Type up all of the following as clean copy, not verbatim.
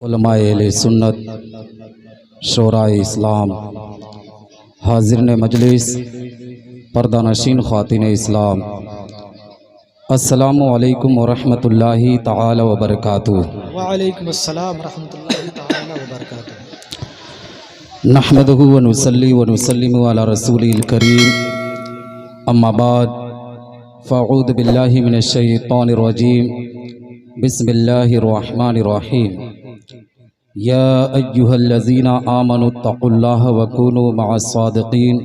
उलमाए अहले सुन्नत शोराए इस्लाम हाज़िरीन मजलिस पर्दानशीन ख़वातीन इस्लाम अस्सलामु अलैकुम वरहमतुल्लाहि तआला व बरकातुहू। वालेकुम अस्सलाम रहमतुल्लाहि तआला व बरकातुहू। नहमदुहु व नुसल्ली व नुसल्लिमु अला रसूलिल करीम, अम्मा बाद फ़अऊज़ु बिल्लाहि मिनश शैतानिर रजीम, बिस्मिल्लाहिर रहमानिर रहीम। या अय्युहल्लज़ीना आमनुत्तक़ुल्लाह व कूनू मअस्सादिक़ीन।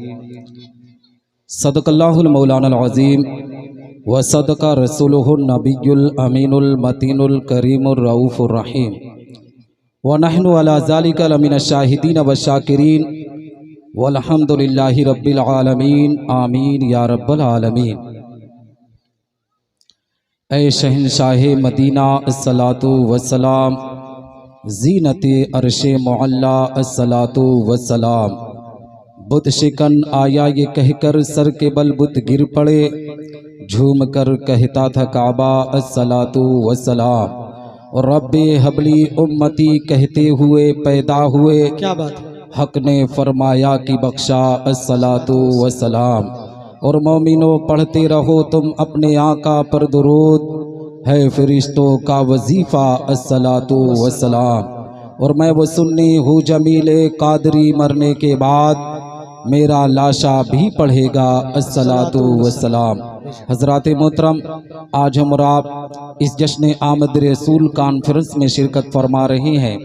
सदक़ल्लाहुल मौलानाल अज़ीम व सदक़ा रसूलुहुन नबियुल अमीनुल मतीनुल करीमुर रऊफ़ुर रहीम व नहनु अला ज़ालिका लमिनश शाहिदीन व शाकिरीन वल्हम्दुलिल्लाहि रब्बिल आलमीन। आमीन या रब्बल आलमीन। ऐ शहंशाहे मदीना अस्सलातु वस्सलाम, ज़ीनते अर्शे मुअल्ला अस्सलातु वस्सलाम। बुत शिकन आया ये कहकर सर के बल बुत गिर पड़े, झूम कर कहता था काबा अस्सलातु वस्सलाम। और रब्बे हबली उम्मती कहते हुए पैदा हुए, क्या बात है। हक ने फरमाया कि बख्शा अस्सलातु वस्सलाम। और मोमिनो पढ़ते रहो तुम अपने आका पर दुरूद, है फरिश्तों का वजीफ़ा अस्सलातु वस्सलाम। और मैं वो सुन्नी हूँ जमीले कादरी, मरने के बाद मेरा लाशा भी पढ़ेगा अस्सलातु वस्सलाम। हज़रात मोहतरम, आज हम और आप इस जश्न आमद रसूल कॉन्फ्रेंस में शिरकत फरमा रहे हैं।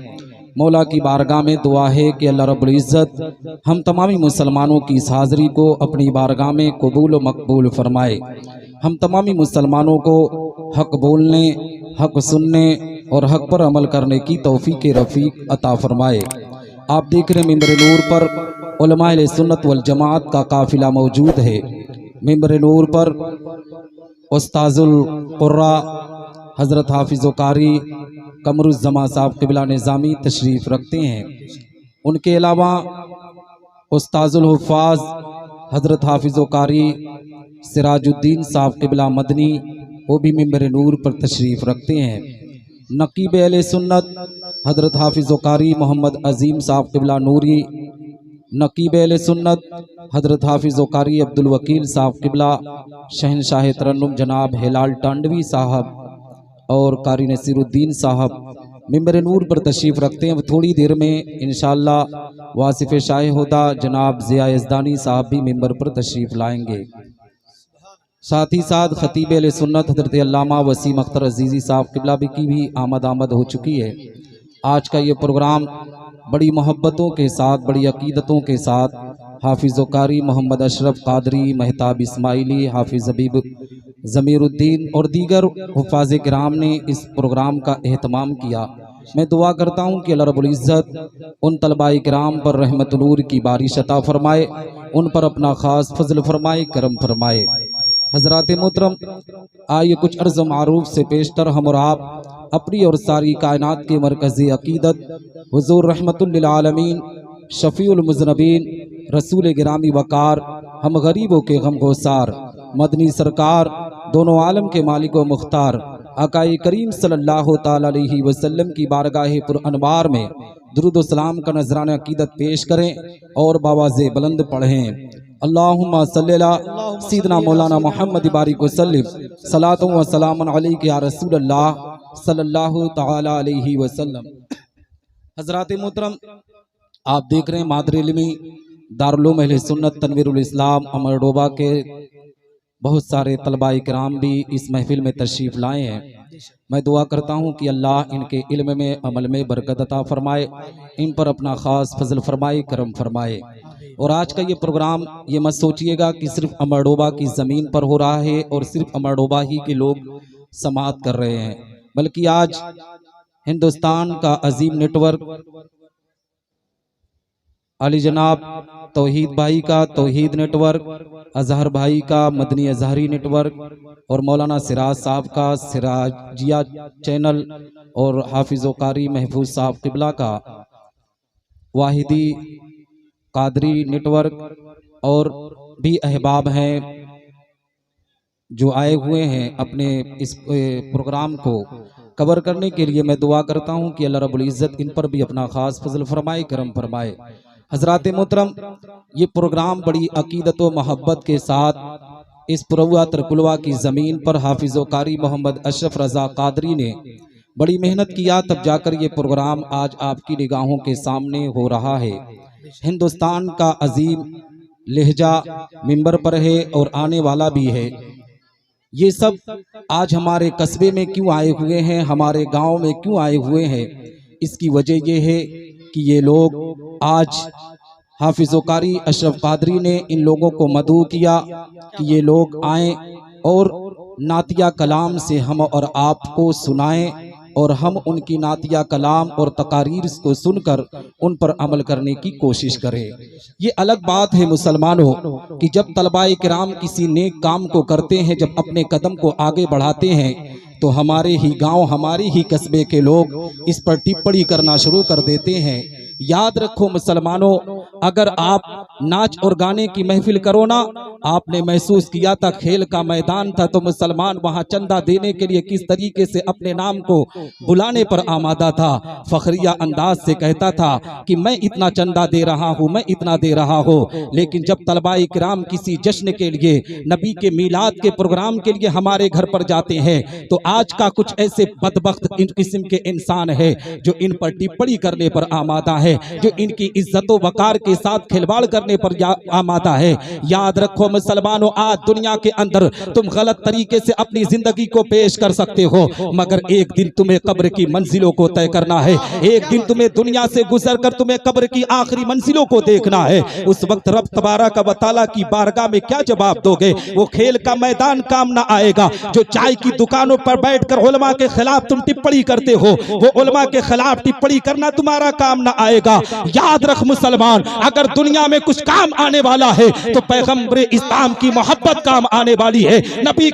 मौला की बारगाह में दुआ है कि अल्लाह रब्बुल इज़्ज़त हम तमामी मुसलमानों की इस हाज़री को अपनी बारगाह में कबूल व मकबूल फरमाए। हम तमामी मुसलमानों को हक बोलने, हक सुनने और हक पर अमल करने की तौफीक रफ़ीक अता फरमाए। आप देख रहे मिंबर नूर पर उलमाए अहले सुन्नत वल जमात का काफ़िला मौजूद है। मिंबर नूर पर उस्ताजुल कुर्रा हज़रत हाफिज़ कारी कमरुज़्ज़मा साहब क़िबला निज़ामी तशरीफ़ रखते हैं। उनके अलावा उस्ताजुल हुफ़्फ़ाज़ हज़रत हाफिज़ कारी सिराजुद्दीन साहब क़िबला मदनी, वो भी मिंबर नूर पर तशरीफ़ रखते हैं। नकीब अहले सुन्नत हज़रत हाफिज़ कारी मोहम्मद अज़ीम साहब क़िबला नूरी, नकीब अहले सुन्नत हज़रत हाफिज़ कारी अब्दुल वकील साहब क़िबला, शहंशाह तरन्नुम जनाब हिलाल टांडवी साहब और कारी नसीरुद्दीन साहब मिंबर नूर पर तशरीफ़ रखते हैं। थोड़ी देर में इंशाअल्लाह वासिफ़ शाह हुदा जनाब ज़िया यज़दानी साहब भी मिंबर पर तशरीफ़ लाएंगे। साथ ही साथ खतीब अहले सुन्नत हज़रत अल्लामा वसीम अख्तर अज़ीज़ी साहब क़िबला की भी आमद हो चुकी है। आज का ये प्रोग्राम बड़ी मोहब्बतों के साथ, बड़ी अकीदतों के साथ हाफिज़ कारी मोहम्मद अशरफ कादरी, महताब इस्माइली, हाफिज़ हबीब ज़मीरुद्दीन और दीगर हुफ़ाज़ किराम ने इस प्रोग्राम का एहतमाम किया। मैं दुआ करता हूँ कि अल्लाह रब्बुल इज़्ज़त उन तलबाए किराम पर रहमत नूर की बारिश अता फरमाए, उन पर अपना ख़ास फजल फरमाए, करम फरमाए। हज़रात मोहतरम, आइए कुछ अर्ज़ मारूफ से पेशतर हम और आप अपनी और सारी कायनात के मरकज़ी अकीदत हुज़ूर रहमतुल लिल आलमीन शफ़ीउल मुज़नबीन रसूल गिरामी वकार, हम गरीबों के गम गोसार, मदनी सरकार, दोनों आलम के मालिक व मुख्तार आकाए करीम सल्लल्लाहु ताला अलैहि वसल्लम की बारगाह पुर अनवार में दुरूद व सलाम का नजराना अकीदत पेश करें और बावाज़े बुलंद पढ़ें। अल्लाहुम्मा सल्ली अला सय्यिदना मौलाना मुहम्मद बारिक वसल्लिम सलातो व सलामुन अलैका या रसूलल्लाह सल्लल्लाहु ताला अलैहि वसल्लम। हज़रात मोहतरम, आप देख रहे हैं मादर इल्मी दारुल उलूम अहले सुन्नत तनवीरुल इस्लाम अमरडोबा के बहुत सारे तलबाए किराम भी इस महफिल में तशरीफ़ लाए हैं। मैं दुआ करता हूँ कि अल्लाह इनके इल्म में, अमल में बरकत अता फरमाए, इन पर अपना ख़ास फजल फरमाए, करम फरमाए। और आज का ये प्रोग्राम ये मत सोचिएगा कि सिर्फ अमरडोबा की ज़मीन पर हो रहा है और सिर्फ अमरडोबा ही के लोग समाअत कर रहे हैं, बल्कि आज हिंदुस्तान का अजीम नेटवर्क अली जनाब तौहीद भाई का तौहीद नेटवर्क, अजहर भाई का मदनी अजहरी नेटवर्क और मौलाना सिराज साहब का सिराजिया चैनल और हाफिज़ कारी महफूज साहब क़िबला का वाहिदी कादरी नेटवर्क और भी अहबाब हैं जो आए हुए हैं अपने इस प्रोग्राम को कवर करने के लिए मैं दुआ करता हूँ कि अल्लाह रब्बुल इज़्ज़त इन पर भी अपना ख़ास फजल फरमाए, करम फरमाए। हज़रात मोहतरम, ये प्रोग्राम बड़ी अकीदत व मोहब्बत के साथ इस पुरवा तरकुलवा की ज़मीन पर हाफिज़ व कारी मोहम्मद अशरफ रज़ा कादरी ने बड़ी मेहनत किया, तब जाकर ये प्रोग्राम आज आपकी निगाहों के सामने हो रहा है। हिंदुस्तान का अजीम लहजा मिंबर पर है और आने वाला भी है। ये सब आज हमारे कस्बे में क्यों आए हुए हैं, हमारे गांव में क्यों आए हुए हैं, इसकी वजह ये है कि ये लोग आज हाफिज़ कारी अशरफ कादरी ने इन लोगों को मदऊ किया कि ये लोग आएं और नातिया कलाम से हम और आपको सुनाएं और हम उनकी नातिया कलाम और तकारीर को सुनकर उन पर अमल करने की कोशिश करें। ये अलग बात है मुसलमानों कि जब तलबाए किराम किसी नेक काम को करते हैं, जब अपने कदम को आगे बढ़ाते हैं, तो हमारे ही गांव, हमारे ही कस्बे के लोग इस पर टिप्पणी करना शुरू कर देते हैं। याद रखो मुसलमानों, अगर आप नाच और गाने की महफिल करो ना, आपने महसूस किया था खेल का मैदान था, तो मुसलमान वहां चंदा देने के लिए किस तरीके से अपने नाम को बुलाने पर आमादा था। फखरिया अंदाज से कहता था कि मैं इतना चंदा दे रहा हूँ, मैं इतना दे रहा हूँ। लेकिन जब तलबाए किराम किसी जश्न के लिए, नबी के मीलाद के प्रोग्राम के लिए हमारे घर पर जाते हैं, तो आज का कुछ ऐसे बदबख्त इन किस्म के इंसान है जो इन पर टिप्पणी करने पर आमादा है, जो इनकी इज्जत वकार के साथ खिलवाड़ करने पर आमादा है। याद रखो मुसलमानों, आज दुनिया के अंदर तुम गलत तरीके से अपनी जिंदगी को पेश कर सकते हो, मगर एक दिन तुम्हें कब्र की मंजिलों को तय करना है। एक दिन तुम्हें दुनिया से गुजरकर तुम्हें कब्र की आखिरी मंजिलों को देखना है। उस वक्त रब तबारक व तआला की बारगाह में क्या जवाब दोगे? वो खेल का मैदान काम ना आएगा। जो चाय की दुकानों पर बैठकर उलमा के खिलाफ तुम टिप्पणी करते हो, वो उलमा के खिलाफ टिप्पणी करना तुम्हारा काम ना आएगा। याद रख मुसलमान, अगर दुनिया में कुछ काम आने वाला है तो पैगंबर इस्लाम की मोहब्बत काम आने वाली है। नबी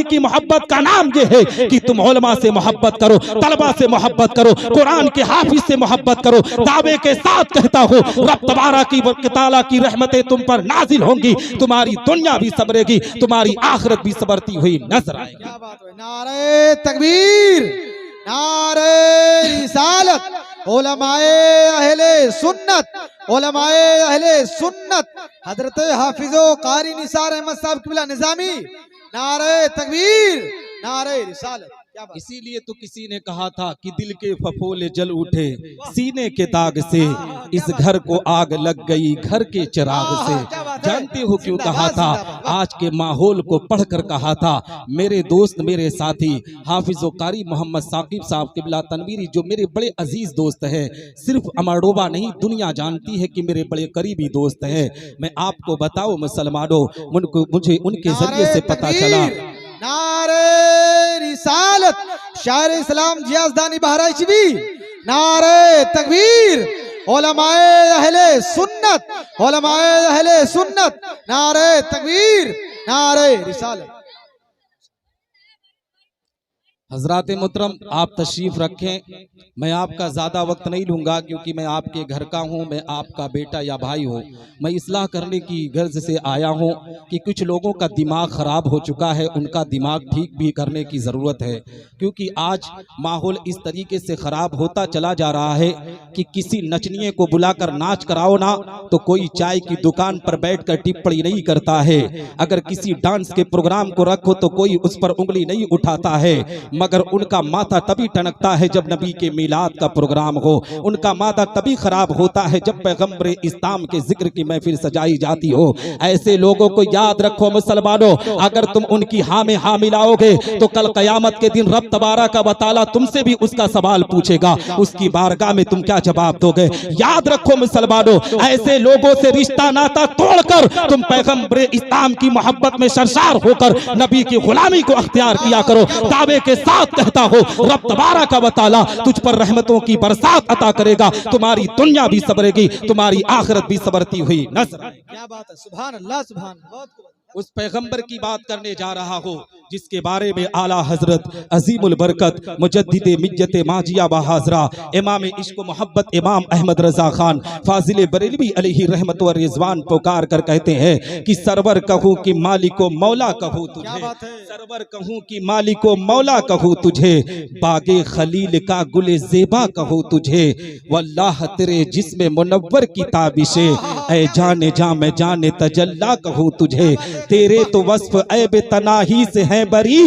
की मोहब्बत का नाम ये है कि तुम उलमा से मोहब्बत करो, तलबा से मोहब्बत करो, कुरान के हाफिज से मोहब्बत करो। दावे के साथ कहता हो, रब तबारक व तआला की रहमतें तुम पर नाजिल होंगी, तुम्हारी दुनिया भी सबरेगी, तुम्हारी आखिरत भी सबरती हुई नजर आएगी। क्या बात है? नारे तकबीर, नारे रिसालत, उलमाए अहले सुन्नत, उलमाए अहले सुन्नत, हजरत हाफिजो कारी निसार अहमद साहब किबला निजामी, नारे तकबीर, नारे रिसालत। इसीलिए तो किसी ने कहा था कि दिल के फफोले जल उठे सीने के दाग से, इस घर को आग लग गई घर के चिराग से। जानते हो क्यों कहा था? आज के माहौल को पढ़कर कहा था। मेरे दोस्त, मेरे साथी हाफिज़ कारी मोहम्मद साकिब साहब किबला तनवीरी, जो मेरे बड़े अजीज दोस्त हैं, सिर्फ अमरडोबा नहीं दुनिया जानती है कि मेरे बड़े करीबी दोस्त हैं। मैं आपको बताऊं मुसलमानों, मुझे उनके जरिए से पता चला। नारे रिसालत, शायर इस्लाम जियाज़दानी बहराइच भी, नारे तकबीर, उलमाए अहले सुन्नत, उलमाए अहले सुन्नत, नारे तकबीर, नारे रिसालत। हजरात मोहतरम, आप तशरीफ़ रखें। मैं आपका ज़्यादा वक्त नहीं लूँगा क्योंकि मैं आपके घर का हूँ, मैं आपका बेटा या भाई हूँ। मैं इस्लाह करने की गर्ज से आया हूँ कि कुछ लोगों का दिमाग ख़राब हो चुका है, उनका दिमाग ठीक भी करने की ज़रूरत है। क्योंकि आज माहौल इस तरीके से ख़राब होता चला जा रहा है कि किसी नचनिए को बुलाकर नाच कराओ ना, तो कोई चाय की दुकान पर बैठकर टिप्पणी नहीं करता है। अगर किसी डांस के प्रोग्राम को रखो तो कोई उस पर उंगली नहीं उठाता है, मगर उनका माथा तभी टनकता है जब नबी के मिलाद का प्रोग्राम हो। उनका माथा तभी खराब होता है जब पैगंबर इस्लाम के जिक्र की महफिल सजाई जाती हो। ऐसे लोगों को याद रखो मुसलमानों, अगर तुम उनकी हाँ में हाँ मिलाओगे तो कल कयामत के दिन रब तबारक व तआला तुमसे भी उसका सवाल पूछेगा। उसकी बारगाह में तुम क्या जवाब दोगे? याद रखो मुसलमानों, ऐसे लोगों से रिश्ता नाता तोड़कर तुम पैगंबर इस्लाम की मोहब्बत में सरशार होकर नबी की गुलामी को अख्तियार किया करो। दावे के साथ कहता हो, रब तबारक व तआला तुझ पर रहमतों की बरसात अता करेगा, तुम्हारी दुनिया भी सबरेगी, तुम्हारी आखिरत भी सबरती हुई नजर। क्या बात है? सुभान अल्लाह, सुभान, बहुत उस पैगंबर की बात करने जा रहा हूँ जिसके बारे में आला हजरत अजीमुल बरकत मुजद्दिद मिज्जत माजिया बहाजरा इमाम इश्क मोहब्बत इमाम अहमद रजा खान फाजिल बरेलवी अलैहि रहमत व रिजवान पुकार कर कहते हैं कि सरवर कहूँ कि मालिको मौला कहूँ तुझे, सरवर कहूँ कि मालिको मौला कहूँ तुझे, बागे खलील का गुले जेबा कहूँ तुझे, वल्लाह तेरे जिस्म मुनव्वर की ताबिशे ऐ जाने जा मैं जाने तजल्ला कहूँ तुझे, तेरे तो वस्फ ऐब तनाही से है बरी,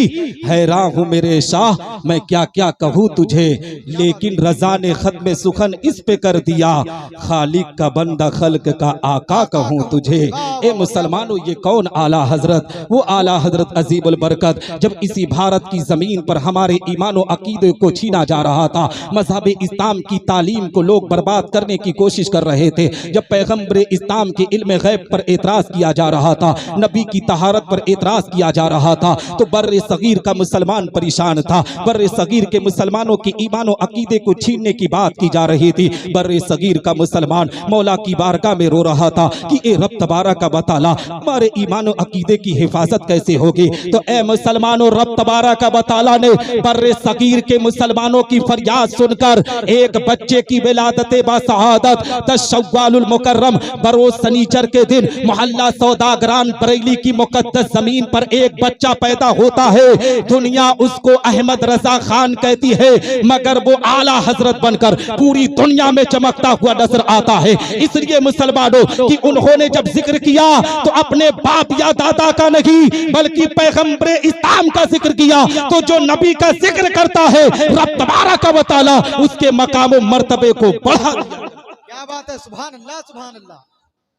हैरान हूँ मेरे शाह मैं क्या क्या कहूँ तुझे, लेकिन रजा ने खत्म सुखन इस पे कर दिया, खालिक का बंदा खल्क का आका कहूँ तुझे। ए मुसलमानों, ये कौन आला हजरत? वो आला हजरत अजीमुल बरकत जब इसी भारत की जमीन पर हमारे ईमान और अकीदे को छीना जा रहा था, मजहब इस्लाम की तालीम को लोग बर्बाद करने की कोशिश कर रहे थे, जब पैगंबर इस्लाम के इल्म गैब पर एतराज किया जा रहा था, नबी की तहारत पर एतराज किया जा रहा था, तो बर्रे सगीर का मुसलमान परेशान था। बर्रे सगीर के मुसलमानों के ईमान और अकीदे को छीनने की बात की जा रही थी। बर्रे सगीर का मुसलमान मौला की बारगाह में रो रहा था कि ए रब तबारक का बताला हमारे ईमान और अकीदे की हिफाजत कैसे होगी। तो ए मुसलमानों, रब तबारक का बताला ने बर्रे सगीर के मुसलमानों की फरियाद सुनकर एक बच्चे की विलादत बासआदत 10 शव्वालुल मुकर्रम बरोज सनीचर के दिन मोहल्ला सौदागरान बरेली की मुकद्दस जमीन पर एक बच्चा पैदा होता है। दुनिया उसको अहमद रजा खान कहती है, मगर वो आला हजरत बनकर पूरी दुनिया में चमकता हुआ नजर आता है। इसलिए मुसलमानों कि उन्होंने जब जिक्र किया तो अपने बाप या दादा का नहीं बल्कि पैगंबर इस्लाम का जिक्र किया। तो जो नबी का जिक्र करता है, रब तबारक का बताला उसके मकाम मर्तबे को बढ़ा। क्या बात है, सुभान अल्लाह सुभान अल्लाह।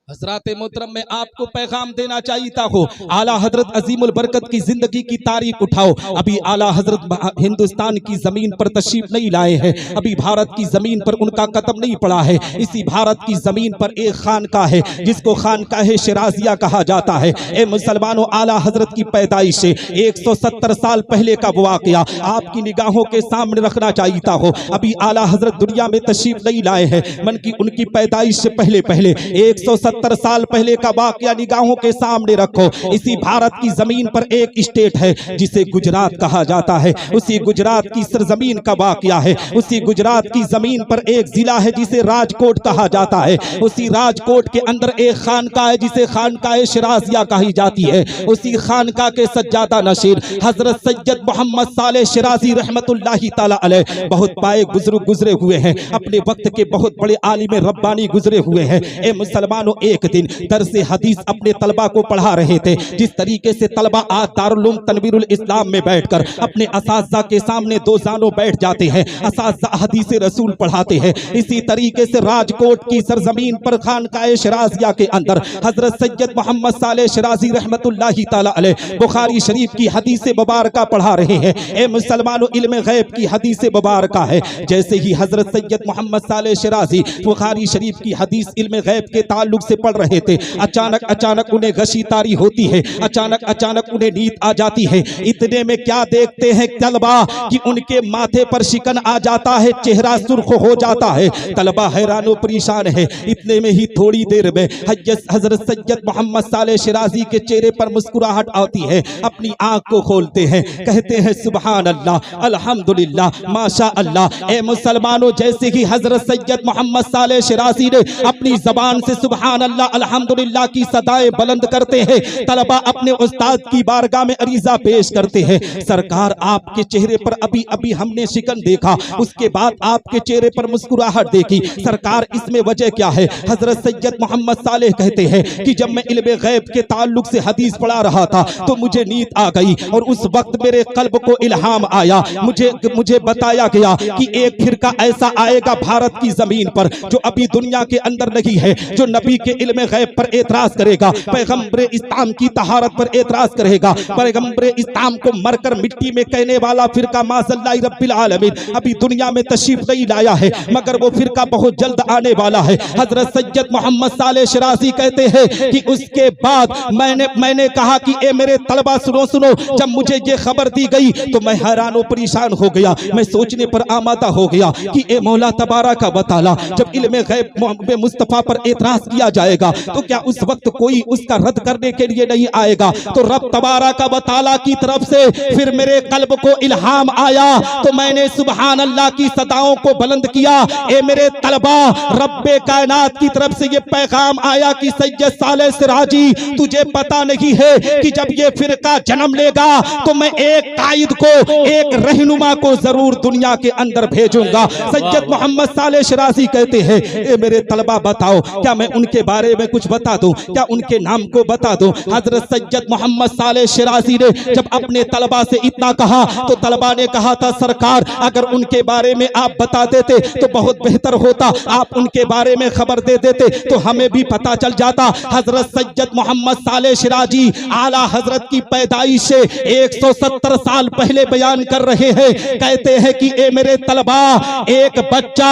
हजरात मोहतरम, में आपको पैगाम देना चाहता हो, आला हजरत अजीमुल बरकत की जिंदगी की तारीख उठाओ। अभी आला हजरत हिंदुस्तान की जमीन पर तशरीफ नहीं लाए हैं, अभी भारत की जमीन पर उनका कदम नहीं पड़ा है। इसी भारत की जमीन पर एक खानका है जिसको खानकाह शिराजिया कहा जाता है। ए मुसलमानों, आला हजरत की पैदाइश से 170 साल पहले का वाकया आपकी निगाहों के सामने रखना चाहता हो। अभी आला हजरत दुनिया में तशरीफ नहीं लाए हैं, मन की उनकी पैदाइश से पहले 170 साल पहले का वाकया निगाहों के सामने रखो। इसी भारत की जमीन पर एक स्टेट है जिसे गुजरात कहा जाता है। उसी गुजरात की सरजमीन का वाकया है। उसी गुजरात की जमीन पर एक जिला है जिसे राजकोट कहा जाता है। उसी राजकोट के अंदर एक खानका है जिसे खानकाह शिराजिया कही जाती है। उसी खानका के सज्जादा नशीर हजरत सैयद मोहम्मद सालेह शिराजी रहमतुल्लाहि ताला अलैह बहुत पाए बुजुर्ग गुजरे हुए हैं, अपने वक्त के बहुत बड़े आलिम रब्बानी गुजरे हुए हैं। ए मुसलमानों, एक दिन दरसे हदीस अपने तलबा को पढ़ा रहे थे। जिस तरीके से तलबा आज दारुल उलूम तनवीरुल इस्लाम में बैठकर अपने असातिज़ा के सामने दो जानों बैठ जाते हैं, असातिज़ा हदीस रसूल पढ़ाते हैं, इसी तरीके से राजकोट की सरजमीन पर खानकाह शिराजिया के अंदर हजरत सैयद मोहम्मद सालेह शिराजी रहमतुल्लाहि ताला अलैह बुखारी शरीफ की हदीस मुबारका पढ़ा रहे हैं। ए मुसलमानों, इल्म गैब की हदीस मुबारका है। जैसे ही हजरत सैयद मोहम्मद सालेह शिराजी बुखारी शरीफ की हदीस इल्म गैब के ताल्लुक से पढ़ रहे थे, अचानक उन्हें गशी तारी होती है, अचानक उन्हें नींद आ जाती है। इतने में क्या देखते हैं तलबा कि उनके माथे पर शिकन आ जाता है, चेहरा सुर्ख हो जाता है। तलबा हैरान और परेशान है। इतने में ही थोड़ी देर में हजरत सैयद मोहम्मद सालेह शिराजी के चेहरे पर मुस्कुराहट आती है। अपनी आंख को खोलते हैं, कहते हैं सुभान अल्लाह, अल्हम्दुलिल्लाह, माशा अल्लाह। ए मुसलमानों, जैसे ही हजरत सैयद मोहम्मद सालेह शिराजी ने अपनी जबान से सुभान अल्लाह अल्हम्दुलिल्लाह की सदाएं बुलंद करते हैं, तलबा अपने उस्ताद की बारगाह में अरीजा पेश करते हैं। सरकार, आपके चेहरे पर अभी हमने शिकन देखा, उसके बाद आपके चेहरे पर मुस्कुराहट देखी। सरकार, इसमें वजह क्या है? हजरत सैयद मोहम्मद सालेह कहते हैं कि जब मैं इल्म गैब के ताल्लुक से हदीस पढ़ा रहा था तो मुझे नींद आ गई और उस वक्त मेरे कल्ब को इल्हाम आया। मुझे बताया गया कि एक फिरका ऐसा आएगा भारत की जमीन पर जो अभी दुनिया के अंदर नहीं है, जो नबी के इल्म गैब पर एतराज करेगा, पैगंबर इस्लाम की तहारत पर एतराज करेगा, पैगंबर इस्लाम को मरकर मिट्टी में कहने वाला फिरका माज़ल्लाहि रब्बिल आलमीन अभी दुनिया में तशरीफ नहीं लाया है, मगर वो फिरका बहुत जल्द आने वाला है। हजरत सैयद मोहम्मद सालेह शिराजी कहते हैं कि उसके बाद मैंने कहा कि ए मेरे तलबा सुनो, जब मुझे ये खबर दी गई तो मैं हैरान और परेशान हो गया। मैं सोचने पर आमादा हो गया कि ए मौला तबारक व तआला, जब इल्म गैब मुस्तफा पर एतराज किया जाए जाएगा तो क्या उस वक्त कोई उसका रद्द करने के लिए नहीं आएगा? तो रब तबारक व तआला की तरफ से फिर मेरे कल्ब को इल्हाम आया तो मैंने सुभान अल्लाह की सदाओं को बुलंद किया। ए मेरे तलबा, रब्बे कायनात की तरफ से ये पैगाम आया कि सैयद सालेह सिराजी, तुझे पता नहीं है कि जब ये फिरका जन्म लेगा तो मैं एक कायद को, एक रहनुमा को जरूर दुनिया के अंदर भेजूंगा। सैयद मोहम्मद सालेह शिराजी कहते हैं, ए मेरे तलबा बताओ, क्या मैं उनके बारे में कुछ बता दूं? क्या उनके नाम को बता दूं? हजरत सैयद मोहम्मद सालेह शिराजी ने जब अपने तलबा से इतना कहा तो तलबा ने कहा था, सरकार अगर उनके बारे में आप बता देते तो बहुत बेहतर होता, आप उनके बारे में खबर दे देते तो हमें भी पता चल जाता। हजरत सैयद मोहम्मद सालेह शिराजी आला हजरत की पैदाइश से 170 साल पहले बयान कर रहे हैं। कहते हैं कि ए मेरे तलबा, एक बच्चा,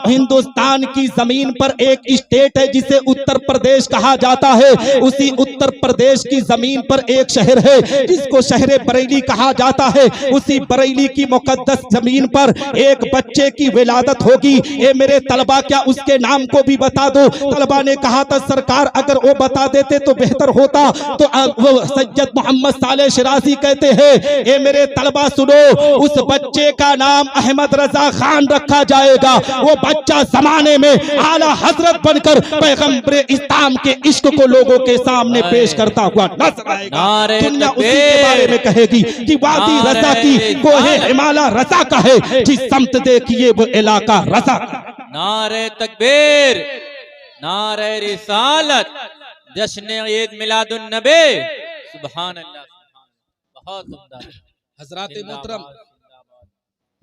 हिंदुस्तान की जमीन पर एक स्टेट है जिसे उत्तर प्रदेश कहा जाता है, उसी उत्तर प्रदेश की जमीन पर एक शहर है जिसको शहर बरेली कहा जाता है। उसी बरेली की मुकद्दस जमीन पर एक बच्चे की विलादत होगी। ए मेरे तलबा, क्या उसके नाम को भी बता दो? तलबा ने कहा था, सरकार अगर वो बता देते तो बेहतर होता। तो वो सैयद मोहम्मद सालेह शिराजी कहते हैं, ए मेरे तलबा सुनो, उस बच्चे का नाम अहमद रजा खान रखा जाएगा। वो बच्चा जमाने में आला हजरत बनकर पैगंबर इस्लाम के इश्क को लोगों के सामने पेश करता हुआ नजर आएगा। दुनिया उसी के बारे में कहेगी कि वादी रजा की कोहे हिमालय रजा का है, जिस समत देखिए वो इलाका रजा। नारे तकबीर, नारे रिसालत, जश्न ईद मिलादुन नबी, सुभान अल्लाह, बहुत उम्दा। हजरात मोहतरम,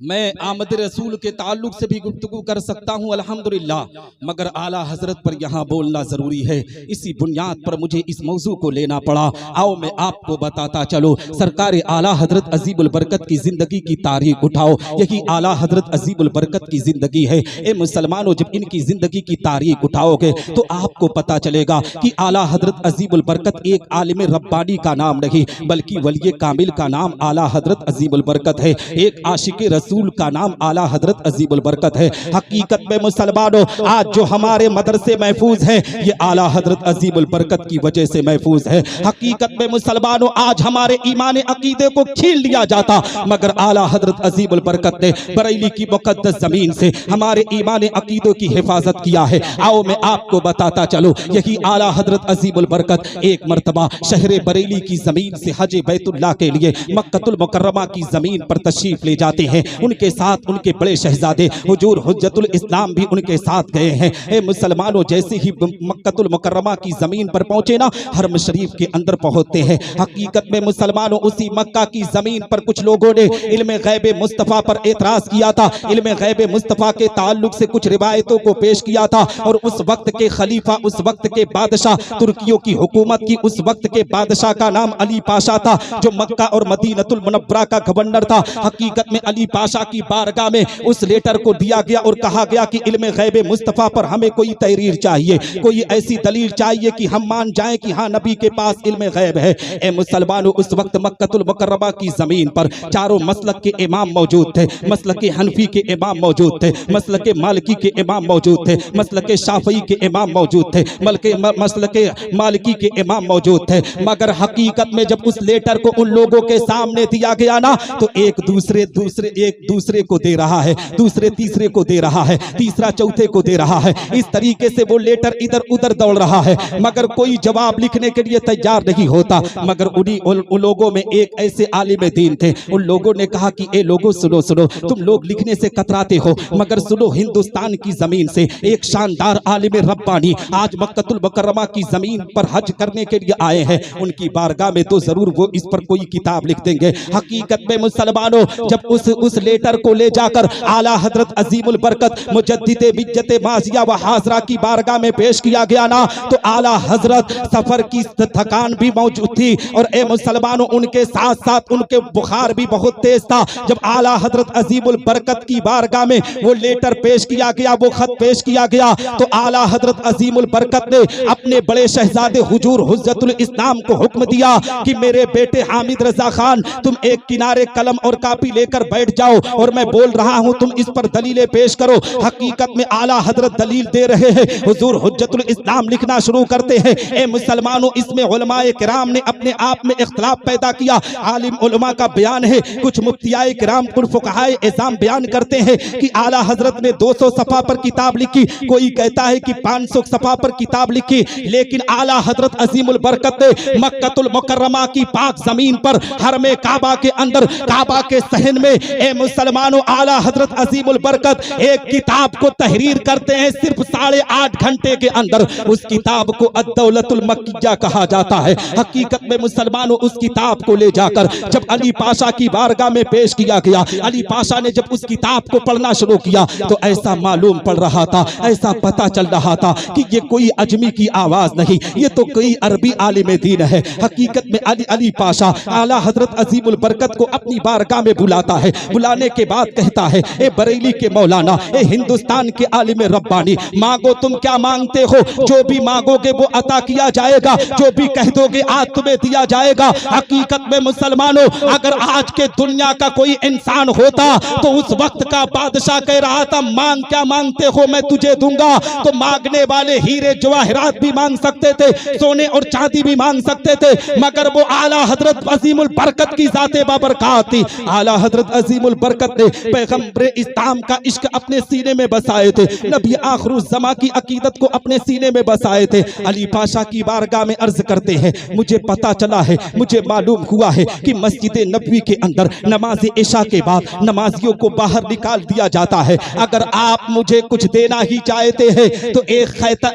मैं आमद रसूल के ताल्लुक से भी गुफ्तगू कर सकता हूँ अल्हम्दुलिल्लाह, मगर आला हजरत पर यहाँ बोलना जरूरी है। इसी बुनियाद पर मुझे इस मौजू को लेना पड़ा। आओ मैं आपको बताता चलो, सरकार आला हजरत अजीबुल बरकत की जिंदगी की तारीख उठाओ। यही आला हजरत अजीबुल बरकत की जिंदगी है। ए मुसलमानों, जब इनकी जिंदगी की तारीख उठाओगे तो आपको पता चलेगा कि आला हजरत अजीबुल बरकत एक आलिम रब्बानी का नाम नहीं, बल्कि वली कामिल का नाम आला हजरत अजीबुल बरकत है। एक आशिक रसूल का नाम आला हजरत अजीबुल बरकत है। हकीकत में मुसलमानों, आज जो हमारे मदरसे महफूज हैं ये आला हजरत अजीबुल बरकत की वजह से महफूज है। हकीकत में मुसलमानों, आज हमारे ईमान अकीदे को छीन लिया जाता, मगर आला हजरत अजीबुल बरकत ने बरेली की मुकद्दस जमीन से हमारे ईमान अकीदों की हिफाजत किया है। आओ मैं आपको बताता चलो, यही आला हजरत अजीबुल बरकत एक मर्तबा शहर बरेली की जमीन से हज बैतुल्लाह के लिए मक्कतुल मुकर्रमा की जमीन पर तशरीफ ले जाते हैं। उनके साथ उनके बड़े शहजादे हुजूर हुज्जतुल इस्लाम भी उनके साथ गए हैं। ए मुसलमानों, जैसे ही मक्कतुल मुकर्रमा की जमीन पर पहुंचे ना, हरम शरीफ के अंदर पहुंचते हैं। हकीकत में मुसलमानों, उसी मक्का की जमीन पर कुछ लोगों ने इल्म गैब मुस्तफा पर एतराज किया था। इल्म गैब मुस्तफा के ताल्लुक से कुछ रिवायतों को पेश किया था और उस वक्त के खलीफा, उस वक्त के बादशाह, तुर्कियों की हुकूमत की उस वक्त के बादशाह का नाम अली पाशा था, जो मक्का और मदीनतुल मुनव्वरा का गवर्नर था। हकीकत में अली पाशा की बारगाह में उस लेटर को दिया गया और कहा गया कि इल्म गैब मुस्तफा पर हमें कोई तहरीर चाहिए, कोई ऐसी दलील चाहिए कि हम मान जाएं कि हाँ, नबी के पास इल्म गैब है। ए मुसलमानों, उस वक्त मक्कतुल मुकर्रमा की जमीन पर चारों मसलक के इमाम मौजूद थे। मसलक हनफी के इमाम मौजूद थे, मसलक मालिकी के इमाम मौजूद थे, मसलक शाफई के इमाम मौजूद थे, मसलक मालिकी के इमाम मौजूद थे। मगर हकीकत में जब उस लेटर को उन लोगों के सामने दिया गया ना, तो एक दूसरे को दे रहा है, दूसरे तीसरे को दे रहा है, तीसरा चौथे को दे रहा है। इस तरीके से वो लेटर इधर उधर दौड़ रहा है, मगर कोई जवाब लिखने के लिए तैयार नहीं होता। मगर उन लोगों में एक ऐसे आलिम दीन थे। उन लोगों ने कहा कि ए लोगों, सुनो सुनो, तुम लोग लिखने से कतराते हो, मगर सुनो, हिंदुस्तान की जमीन से एक शानदार आलिम रब्बानी आज मक्कतुल मुकर्रमा की जमीन पर हज करने के लिए आए हैं। उनकी बारगाह में तो जरूर वो इस पर कोई किताब लिख देंगे। हकीकत में मुसलमानों, जब उस लेटर को ले जाकर आला हजरत अजीमुल बरकत मुजद्दिदे बिज्जत माजिया व हाजरा की बारगाह में पेश किया गया ना, तो आला हजरत सफर की थकान भी मौजूद थी और ए मुसलमानों, उनके साथ साथ उनके बुखार भी बहुत तेज था। जब आला हजरत अजीमुल बरकत की बारगाह में वो लेटर पेश किया गया, वो खत पेश किया गया, तो आला हजरत अजीमुल बरकत ने अपने बड़े शहजादे हुजूर हुज्जतुल इस्लाम को हुक्म दिया कि मेरे बेटे हामिद रजा खान, तुम एक किनारे कलम और कापी लेकर बैठ जाओ और मैं बोल रहा हूं तुम इस पर दलीलें पेश करो। हकीकत में आला हजरत दलील दे रहे हैं। हुजूर हुज्जतुल इस्लाम लिखना शुरू करते हैं, ए मुसलमानों इसमें उलमाए किराम ने अपने आप में इख्तिलाफ पैदा किया। आलिम उलमा का बयान है, कुछ मुफ्तियाए किराम फुक़हाए इज़ाम बयान करते हैं कि आला हजरत ने 200 सफ़ा पर किताब लिखी, कोई कहता है कि 500 सफ़ा पर किताब लिखी। लेकिन आला हजरत अजीमुल बरकत ने मक्कतुल मुकर्रमा की पाक जमीन पर हरमे काबा के अंदर काबा के सहन में ए मुसलमानों आला हजरत अजीमुल बरकत एक किताब को तहरीर करते हैं सिर्फ 8.5 घंटे के अंदर। उस किताब को अद-दौलतुल मक्किया कहा जाता है। हकीकत में मुसलमानों उस किताब को ले जाकर जब अली पाशा की बारगाह में पेश किया गया, अली पाशा ने जब उस किताब को पढ़ना शुरू किया तो ऐसा मालूम पड़ रहा था, ऐसा पता चल रहा था कि ये कोई अजमी की आवाज नहीं, ये तो कोई अरबी आलिम दीन है। हकीकत में अली पाशा आला हजरत अजीमुल बरकत को अपनी बारगाह में बुलाता है। बुलाने के बाद कहता है, ए बरेली के मौलाना, ए हिंदुस्तान के आलिम रब्बानी, मांगो तुम क्या मांगते हो, जो भी मांगोगे वो अता किया जाएगा, जो भी कह दोगे आज तुम्हें दिया जाएगा। हकीकत में मुसलमानों अगर आज के दुनिया का कोई इंसान होता तो उस वक्त का बादशाह कह रहा था मांग क्या मांगते हो मैं तुझे दूंगा, तो मांगने वाले हीरे जवाहरात भी मांग सकते थे, सोने और चांदी भी मांग सकते थे, मगर वो आला हजरत अजीमुल बरकत की जाते बाबरकत थी। आला हजरत अजीमुल बरकत ने पैगंबर इस्लाम का इश्क अपने सीने में बसाए थे, नबी आखिरुज़्ज़मा की अकीदत को अपने सीने में बसाए थे। अली पाशा की बारगाह में अर्ज करते हैं, मुझे पता चला है, मुझे मालूम हुआ है कि मस्जिद नबवी के अंदर नमाज इशा के बाद नमाजियों को बाहर निकाल दिया जाता है। अगर आप मुझे कुछ देना ही चाहते हैं तो एक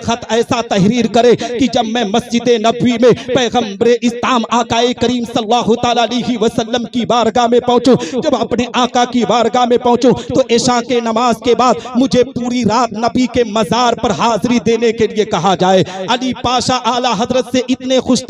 खत ऐसा तहरीर करे कि जब मैं मस्जिद नबवी में पैगंबर इस्लाम आकाए करीम सल्लल्लाहु तआला अलैहि वसल्लम की बारगाह में पहुंचूं, जब अपने आका की बारगाह में पहुंचूं तो इशा के नमाज के बाद मुझे पूरी रात नबी के मजार पर हाजिरी देने के लिए कहा जाए। अली पाशा आला हजरत से इतने खुश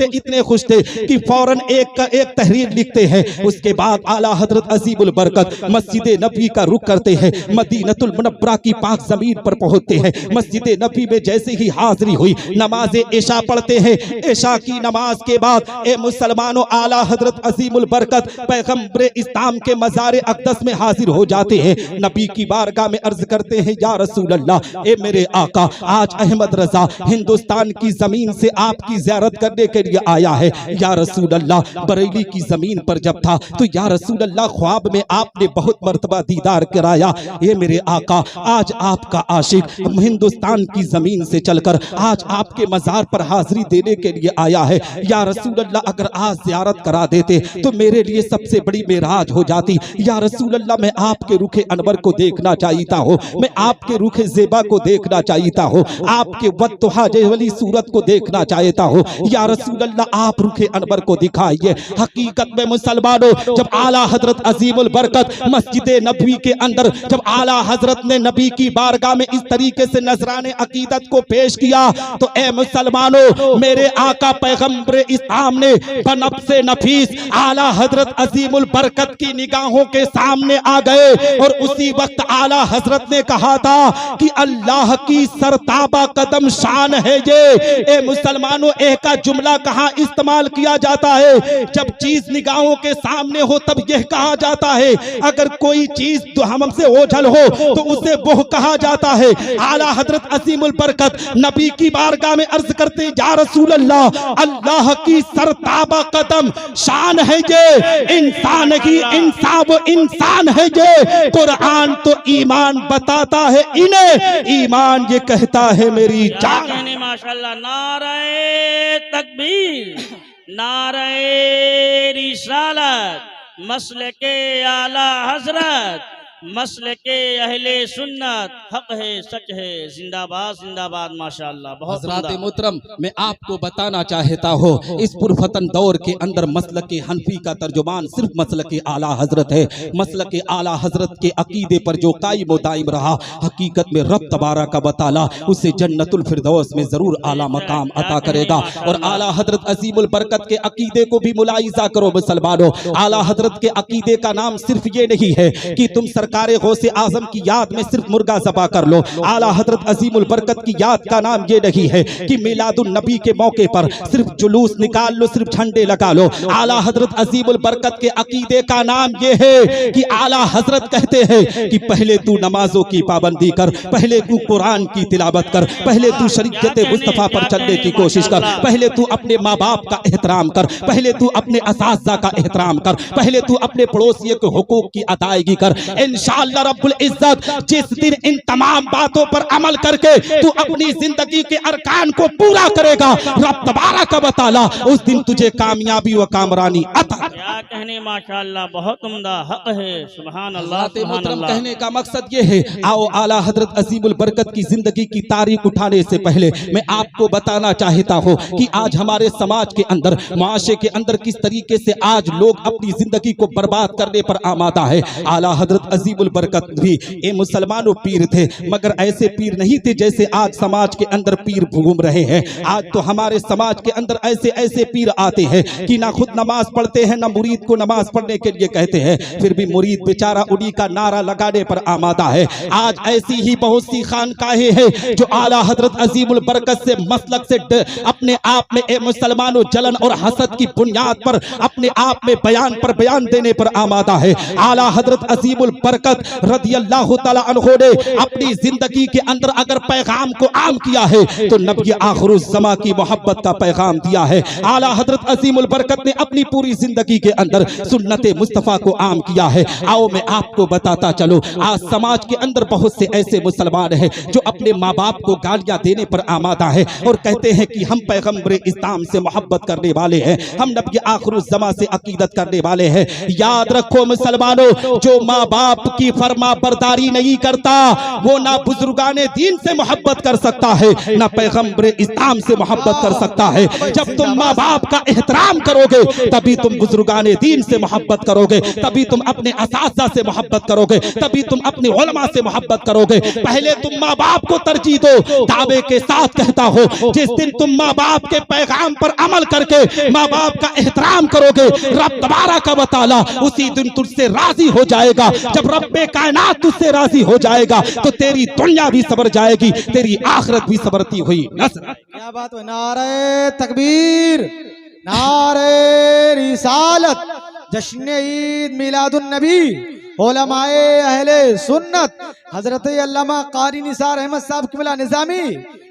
थे कि फौरन एक तहरीर लिखते हैं। उसके बाद आला हजरत अजीमुल बरकत मस्जिद नबी का रुख करते हैं, मदीनतुल मुनव्वरा की पाक जमीन पर पहुंचते हैं। मस्जिद नबी में जैसे ही हाजिरी हुई नमाज इशा पढ़ते हैं। इशा की नमाज के बाद ए मुसलमानों आला हजरत अजीमुल बरकत पैगंबर इस्लाम के मजार अक़दस में हाजिर हो जाते हैं। नबी की बारगाह में अर्ज करते हैं, या रसूल अल्लाह, ए मेरे आका, आज अहमद रजा हिंदुस्तान की जमीन से आपकी ज़ियारत करने के लिए आया है। या रसूल अल्लाह, बरेली की जमीन पर जब था तो या रसूल अल्लाह ख्वाब में आपने बहुत मर्तबा दीदार कराया। ये मेरे आका, आज आपका आशिक हिंदुस्तान की जमीन से चलकर आज आपके मजार पर हाजिरी देने के लिए आया है। या रसूल अल्लाह, अगर आज ज़ियारत करा देते तो मेरे लिए सबसे बड़ी मेराज हो जाती। या रसूल अल्लाह, मैं आपके रुखे अनवर को देखना चाहता हूँ, मैं आपके रुखे ज़ेबा को देखना चाहता हूँ, आपके वत्तुहा वाली सूरत को देखना चाहता हूँ। या रसूल अल्लाह, आप रुखे अनवर को दिखाइए। हकीकत में मुसलमानों जब आला हजरत अजीमुल बरकत मस्जिद नबवी के अंदर जब आला हजरत ने नबी की बारगाह में इस तरीके से नजराने अकीदत को पेश किया तो ए मुसलमानों मेरे आका पैगंबर इस्लाम ने बनब से नफीस आला हजरत अजीमुल बरकत की निगाहों के सामने आ गए। और उसी वक्त आला हजरत ने कहा था कि अल्लाह की सरताबा कदम शान है ये। ए मुसलमानों, एक का जुमला कहाँ इस्तेमाल किया जाता है? जब चीज निगाहों के सामने हो तब यह कहा जाता है, अगर कोई चीज तो हमसे ओझल हो तो उसे बोह कहा जाता है। आला हजरत अजीमुल बरकत नबी की बारगाह में अर्ज करते, या रसूल अल्लाह, अल्लाह की सरताबा कदम शान है ये, इंसान की इंसान है ये। कुरान तो ईमान बताता है इन्हें, ईमान ये कहता है मेरी जान। माशाल्लाह, नारे तकबीर, नारे रिसालत, मसलके आला हजरत, मसलके अहले सुन्नत, हक है, सच है, जिंदाबाद जिंदाबाद। माशाअल्लाह, बहुत हज़रात मोहतरम, मैं आपको बताना चाहता हूँ इस पुरफतन दौर के अंदर मसलके हनफी का तर्जुमान सिर्फ मसलके आला हजरत है। मसलके आला हजरत के अकीदे पर जो कायम व दाइम रहा, हकीकत में रब तबारक व तआला उसे जन्नतुल फिरदौस में जरूर आला मकाम अता करेगा। और आला हजरत अजीमुल बरकत के अकीदे को भी मुलाहिजा करो मुसलमानों। आला हजरत के अकीदे का नाम सिर्फ ये नहीं है कि तुम सरकार सरकार गौसे आजम की याद में सिर्फ मुर्गा ज़बा कर लो। आला हजरत अजीमुल बरकत की याद का नाम ये नहीं है कि मिलादुन नबी के मौके पर सिर्फ जुलूस निकाल लो, सिर्फ झंडे लगा लो। आला हजरत अजीमुल बरकत के अकीदे का नाम ये है कि आला हजरत कहते हैं कि पहले तू नमाजों की पाबंदी कर, पहले तू कुरान की तिलावत कर, पहले तू शरीयत मुस्तफा पर चलने की कोशिश कर, पहले तू अपने माँ बाप का एहतराम कर, पहले तू अपने असातिज़ा का एहतराम कर, पहले तू अपने पड़ोसियों के हुकूक की अदायगी कर। इंशाअल्लाह रब्बुल इज्जत जिस दिन इन तमाम बातों पर अमल करके तू अपनी जिंदगी के अरकान को पूरा करेगा, रब तबारक व तआला उस दिन तुझे कामयाबी व कामरानी अता। क्या कहने माशाअल्लाह, बहुत उम्दा हक है। सुभान अल्लाह बात सुभान मोहतरम अल्लाह। कहने का मकसद ये है, आओ आला हजरत अजीमुल बरकत की जिंदगी की तारीख उठाने से पहले मैं आपको बताना चाहता हूँ कि आज हमारे समाज के अंदर, मुआशरे के अंदर किस तरीके से आज लोग अपनी जिंदगी को बर्बाद करने पर आमादा है। आला हजरत अजीमुल बरकत भी ये मुसलमानों पीर थे, मगर ऐसे पीर नहीं थे जैसे आज समाज के अंदर पीर घूम रहे हैं। आज तो हमारे समाज के अंदर ऐसे ऐसे पीर आते हैं कि ना खुद नमाज पढ़ते हैं, ना मुरीद को नमाज पढ़ने के लिए कहते हैं, फिर भी मुरीद बेचारा उन्हीं का नारा लगाने पर आमादा है। आज ऐसी ही बहुत सी खानकाहें हैं जो आला हजरत अजीमुल बरकत से मसलक से अपने आप में ए मुसलमानों जलन और हसद की बुनियाद पर अपने आप में बयान पर बयान देने पर आमादा है। आला हजरत अजीमुल बरकत रदियल्लाहु ताला अन्हु ने अपनी जिंदगी के अंदर अगर पैगाम को आम किया है तो नबी आखिरुज़्ज़मा की मोहब्बत का पैगाम दिया है। आला हजरत अजीमुल बरकत ने अपनी पूरी जिंदगी के अंदर सुन्नत मुस्तफ़ा को आम किया है। आओ मैं आपको बताता चलो, आज समाज के अंदर बहुत से ऐसे मुसलमान हैं जो अपने माँ बाप को गालियां देने पर आमादा है और कहते हैं कि हम पैगम्बर इस्लाम से मोहब्बत करने वाले हैं, हम नबी आखिरुज़्ज़मा से अकीदत करने वाले हैं। याद रखो मुसलमानों, जो माँ बाप की फरमा बरदारी नहीं करता वो ना बुजुर्गाने दीन से मोहब्बत कर सकता है, ना पैगम्बर इस्लाम से मोहब्बत कर सकता है। जब तुम माँ बाप का एहतराम करोगे तभी तुम बुजुर्गाने दीन से मोहब्बत करोगे, तभी तुम अपने असातिज़ा से मोहब्बत करोगे, तभी तुम अपने उलमा से मोहब्बत करोगे। पहले तुम माँ बाप को तरजीह दो। दावे के साथ कहता हो, जिस दिन तुम माँ बाप के पैगाम पर अमल करके माँ बाप का एहतराम करोगे, रब तबारक व तआला उसी दिन तुझसे राजी हो जाएगा। जब रब्बे कायनात तुझसे राजी हो जाएगा तो तेरी दुनिया भी सबर जाएगी, तेरी आखिरत भी सबरती हुई नस्र। क्या बात है। नारे तकबीर, नारे रिसालत, जश्न ईद मिलादुन नबी, उलमाए अहले सुन्नत, हजरत अल्लामा कारी निसार अहमद साहब किबला निजामी,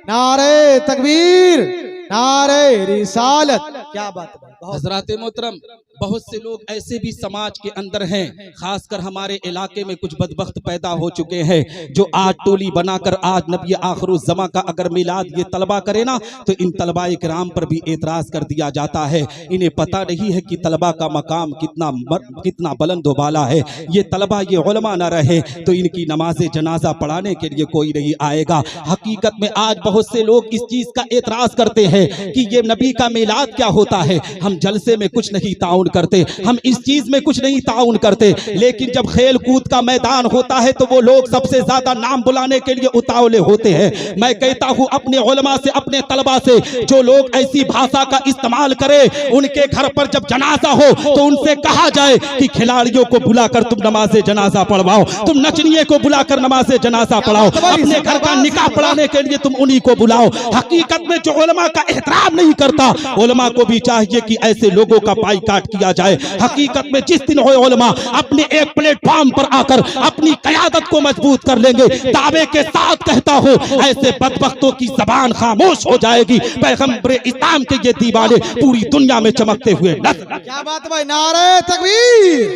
नारे तकबीर, नारे रिसालत। क्या बात है। हजरात मोहतरम, बहुत से लोग ऐसे भी समाज के अंदर हैं, खासकर हमारे इलाके में कुछ बदबख्त पैदा हो चुके हैं जो आज टोली बनाकर आज नबी आखिरुज़्ज़मा का अगर मिलाद ये तलबा करे ना तो इन तलबाए किराम पर भी एतराज़ कर दिया जाता है। इन्हें पता नहीं है कि तलबा का मकाम कितना बुलंद व बाला है। ये तलबा ये उलमा ना रहे तो इनकी नमाज जनाजा पढ़ाने के लिए कोई नहीं आएगा। हकीकत में आज बहुत से लोग इस चीज़ का एतराज़ करते हैं कि ये नबी का मिलाद क्या होता है, हम जलसे में कुछ नहीं ताउन करते, हम इस चीज में कुछ नहीं ताउन करते, लेकिन जब खेल कूद का मैदान होता है तो वो लोग सबसे ज्यादा नाम बुलाने के लिए उतावले होते हैं। मैं कहता हूं अपने उलमा से, अपने तलबा से, जो लोग ऐसी भाषा का इस्तेमाल करे उनके घर पर जब जनाजा हो तो उनसे कहा जाए कि खिलाड़ियों को बुलाकर तुम नमाज जनाजा पढ़वाओ, तुम नचनिए को बुलाकर नमाज जनाजा पढ़ाओ, अपने घर का निकाह पढ़ाने के लिए तुम उन्हीं को बुलाओ। हकीकत में जो उलमा का एहतराम नहीं करता, उलमा को भी चाहिए कि ऐसे लोगों का बाइकाट किया जाए। हकीकत में जिस दिन हो उलमा अपने एक प्लेटफॉर्म पर आकर अपनी क़यादत को मजबूत कर लेंगे, दावे के साथ कहता हूं ऐसे बदबख्तों की ज़बान खामोश हो जाएगी। पैगंबर इस्लाम के ये दीवाने पूरी दुनिया में चमकते हुए नज़र। क्या बात है भाई। नारे तकबीर,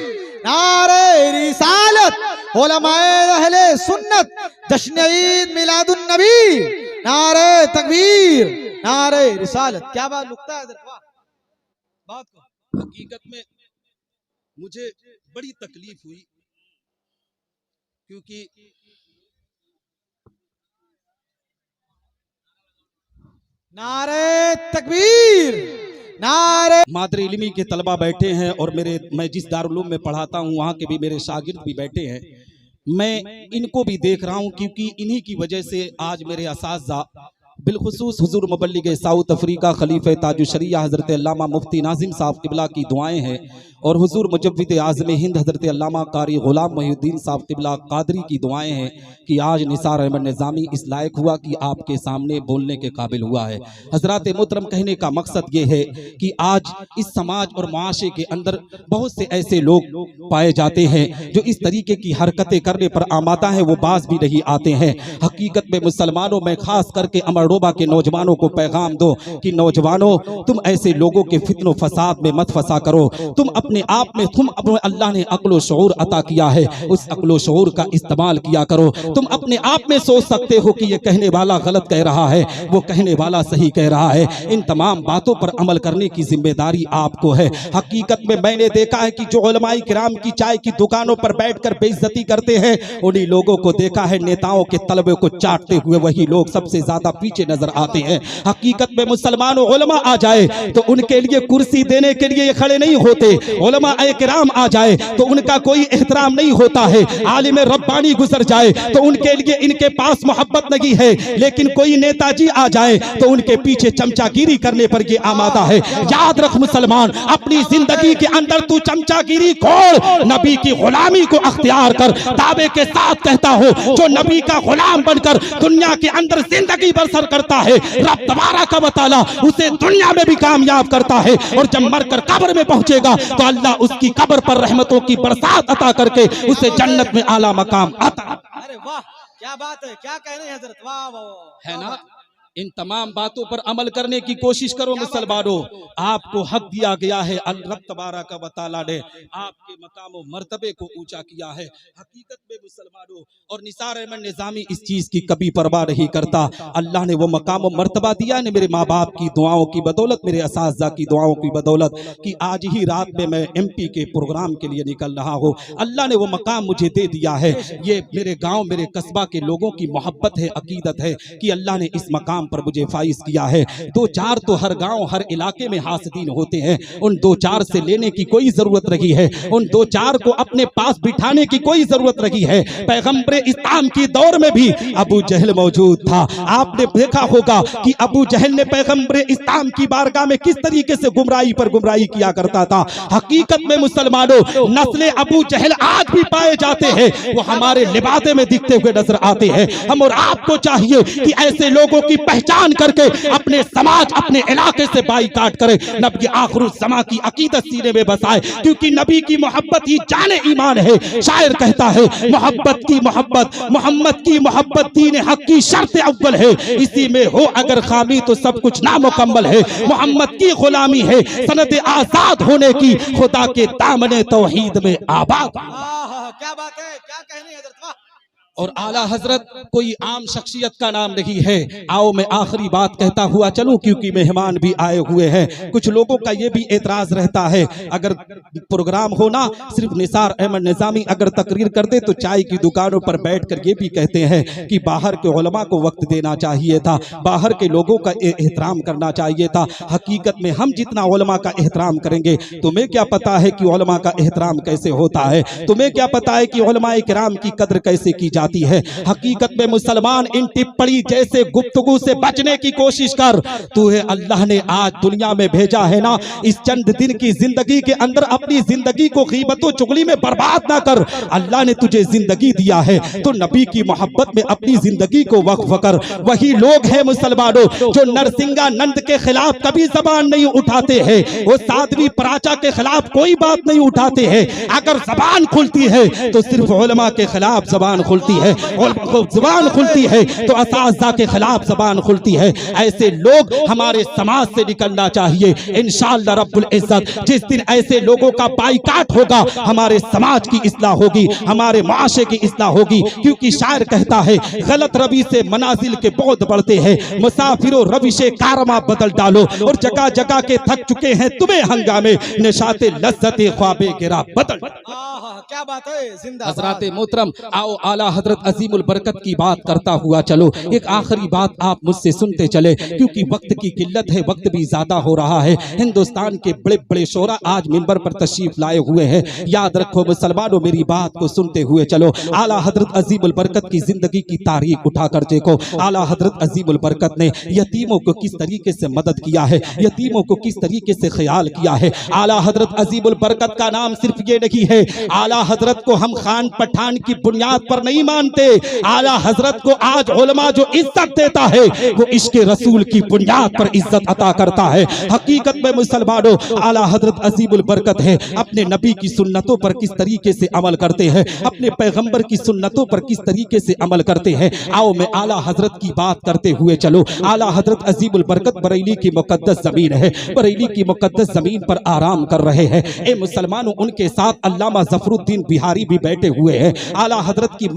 नारे रिसालत, उलमाए अहले सुन्नत, जश्न ईद मिलादुन नबी, नारे तकबीर, नारे रिसालत। क्या बात लुकता है बात को। हकीकत में मुझे बड़ी तकलीफ हुई क्योंकि नारे तकबीर, नारे मादर इल्मी के तलबा बैठे हैं और मैं जिस दारुल में पढ़ाता हूँ वहाँ के भी मेरे शागिर्द भी बैठे हैं। मैं इनको भी देख रहा हूँ क्योंकि इन्हीं की वजह से आज मेरे असातिज़ा बिलखुसूस हुजूर मुबल्लिग साउथ अफ्रीका खलीफे ताजुशरिया हज़रत अल्लामा मुफ्ती नाज़िम साहब क़िबला की दुआएं हैं और हुजूर मुजव्विद आज़म हिंद हज़रत अल्लामा कारी ग़ुलाम मोहिउद्दीन साहब क़िबला क़ादरी की दुआएं हैं कि आज निसार अहमद निज़ामी इस लायक हुआ कि आपके सामने बोलने के काबिल हुआ है। हज़रात मोहतरम, कहने का मकसद ये है कि आज इस समाज और मुआशरे के अंदर बहुत से ऐसे लोग पाए जाते हैं जो इस तरीके की हरकतें करने पर आमादा हैं, वो बाज भी नहीं आते हैं। हकीकत में मुसलमानों में खास करके अमरडोबा के नौजवानों को पैगाम दो कि नौजवानों, तुम ऐसे लोगों के फित्नो फसाद में मत फंसा करो। तुम अपने आप में, तुम अपने अल्लाह ने अक्ल शऊर अता किया है, उस अक्ल शऊर का इस्तेमाल किया करो। तुम अपने आप में सोच सकते हो कि ये कहने वाला गलत कह रहा है, वो कहने वाला सही कह रहा है। इन तमाम बातों पर अमल करने की जिम्मेदारी आपको है। हकीकत में मैंने देखा है कि जो उलमाए किराम की चाय की दुकानों पर बैठकर बेइज्जती करते हैं, उन्हीं लोगों को देखा है नेताओं के तलबे को चाटते हुए वही लोग सबसे ज्यादा पीछे नजर आते हैं। हकीकत में मुसलमानों उलमा आ जाए तो उनके लिए कुर्सी देने के लिए ये खड़े नहीं होते। उलमाए किराम आ जाए तो उनका कोई एहतराम नहीं होता है। आलिम रब्बानी गुजर जाए तो उनके लिए इनके पास मोहब्बत नहीं है। लेकिन कोई नेताजी आ जाए तो उनके पीछे चमचागिरी करने पर ये आमादा है। याद रख मुसलमान, अपनी जिंदगी के अंदर तू चमचागिरी छोड़, नबी की गुलामी को अख्तियार कर। दावे के साथ कहता हो, जो नबी का गुलाम बनकर दुनिया के अंदर जिंदगी बसर करता है, रब तबारक व तआला उसे दुनिया में भी कामयाब करता है। और जब मरकर कब्र में पहुंचेगा तो अल्लाह उसकी कब्र पर रहमतों की बरसात अता करके उसे जन्नत में आला मकाम अता। अरे वाह, क्या बात है, क्या कह रहे हैं हजरत, वाह वाह वाह, है ना। इन तमाम बातों पर अमल करने की कोशिश करो मुसलमानों। आपको हक दिया गया है, रब तबारक व तआला ने आपके मकाम व मर्तबे को ऊंचा किया है। हकीकत में मुसलमानों, और निसार अहमद निज़ामी इस चीज की कभी परवाह नहीं करता। अल्लाह ने वो मकाम व मर्तबा दिया ने मेरे माँ बाप की दुआओं की बदौलत, मेरे असातिज़ा की दुआओं की बदौलत, कि आज ही रात में मैं MP के प्रोग्राम के लिए निकल रहा हूँ। अल्लाह ने वो मकाम मुझे दे दिया है। ये मेरे गाँव, मेरे कस्बा के लोगों की मोहब्बत है, अकीदत है कि अल्लाह ने इस मकाम पर मुझे फाइज किया है। दो चार तो हर गांव हर इलाके में हासिदीन होते हैं, उन दो चार से लेने की कोई जरूरत नहीं है। उन दो चार को अपने पास बिठाने की कोई जरूरत नहीं है। पैगंबर इस्लाम की दौर में भी अबू जहल मौजूद था। आपने देखा होगा कि अबू जहल ने पैगंबर इस्लाम की बारगाह में किस तरीके से गुमराही पर गुमराही किया करता था। हकीकत में मुसलमानों, नस्ले अबू जहल आज भी पाए जाते हैं, वो हमारे लिबादे में दिखते हुए नजर आते हैं। हम और आपको चाहिए कि ऐसे लोगों की पहचान करके अपने समाज, अपने इलाके से बाईकाट करे। नबी आखिरुज़्ज़मा की अकीदत सीने में बसाए, क्योंकि नबी की मोहब्बत ही जाने ईमान है। शायर कहता है, मोहब्बत की मोहब्बत, मोहम्मद की मोहब्बत दीन हक की शर्त अव्वल है। इसी में हो अगर खामी तो सब कुछ नामुकम्मल है। मोहम्मद की गुलामी है सनद आजाद होने की, खुदा के दामने तौहीद में आबाद। क्या बात है, क्या कहने हैं हजरत, वाह। और आला हजरत कोई आम शख्सियत का नाम नहीं है। आओ मैं आखिरी बात कहता हुआ चलूं, क्योंकि मेहमान भी आए हुए हैं। कुछ लोगों का ये भी एतराज रहता है, अगर प्रोग्राम होना सिर्फ निसार अहमद निज़ामी अगर तकरीर कर दे तो चाय की दुकानों पर बैठकर ये भी कहते हैं कि बाहर के उलमा को वक्त देना चाहिए था, बाहर के लोगों का एहतराम करना चाहिए था। हकीकत में हम जितना उलमा का एहतराम करेंगे, तुम्हें क्या पता है कि उलमा का एहतराम कैसे होता है? तुम्हें क्या पता है कि उलमाए किराम की कद्र कैसे की जाती है? हकीकत में मुसलमान, इन टिप्पणी जैसे गुफ्तगू से बचने की कोशिश कर। तुझे अल्लाह ने आज दुनिया में भेजा है ना, इस चंद दिन की जिंदगी के अंदर अपनी जिंदगी को गीबतों चुगली में बर्बाद ना कर। अल्लाह ने तुझे जिंदगी दिया है तो नबी की मोहब्बत में अपनी जिंदगी को वक्फ कर। वही लोग हैं मुसलमानों जो नरसिंहानंद के खिलाफ कभी जबान नहीं उठाते हैं, वो साध्वी पराचा के खिलाफ कोई बात नहीं उठाते हैं। अगर जबान खुलती है तो सिर्फ उलमा के खिलाफ जबान खुलती है, और जुबान खुलती है तो असातिज़ा के खिलाफ जबान खुलती है। ऐसे लोग हमारे समाज से निकलना चाहिए। इंशाअल्लाह रब्बुल इज्जत जिस दिन ऐसे लोगों का बाइकाट होगा, हमारे समाज की इस्लाह होगी, हमारे माशरे की इस्लाह होगी। क्योंकि शायर कहता है, गलत रवि से मनाजिल के बहुत बढ़ते हैं, मुसाफिरों रविशे कारमा बदल डालो। और जगह जगह के थक चुके हैं तुम्हें हंगामे, निशाते लज्जते ख्वाबे गिरा बदल। क्या बात है, जिंदाबाद। हजरात मोहतरम, आओ आला हजरत अजीमुल बरकत की बात करता हुआ चलो। एक आखिरी बात आप मुझसे सुनते चले, क्योंकि वक्त की किल्लत है, वक्त भी ज्यादा हो रहा है। हिंदुस्तान के बड़े बड़े शोरा आज मिंबर पर तशरीफ लाए हुए हैं। याद रखो मुसलमानों, मेरी बात को सुनते हुए चलो। आला हजरत अजीमुल बरकत की जिंदगी की तारीख उठाकर देखो। आला हजरत अजीमुल बरकत ने यतीमों को किस तरीके से मदद किया है, यतीमों को किस तरीके से ख्याल किया है। आला हजरत अजीमुल बरकत का नाम सिर्फ ये नहीं है, आला हजरत को हम खान पठान की बुनियाद पर नहीं मानते। आला हजरत को आज उलमा जो इज्जत देता है वो इश्क रसूल की बुनियाद पर इज्जत अता करता है। हकीकत में मुसलमानों, आला हजरत अजीमुल बरकत है अपने नबी की सुन्नतों पर किस तरीके से अमल करते हैं, अपने पैगंबर की सुन्नतों पर किस तरीके से अमल करते हैं। आओ मैं आला हजरत की बात करते हुए चलो। आला हजरत अजीमुल बरकत बरेली की मुकद्दस जमीन है, बरेली की मुकद्दस जमीन पर आराम कर रहे हैं। ए मुसलमानों, उनके साथ अल्लामा ज़फरुद्दीन बिहारी भी बैठे हुए हैं। आला हजरत की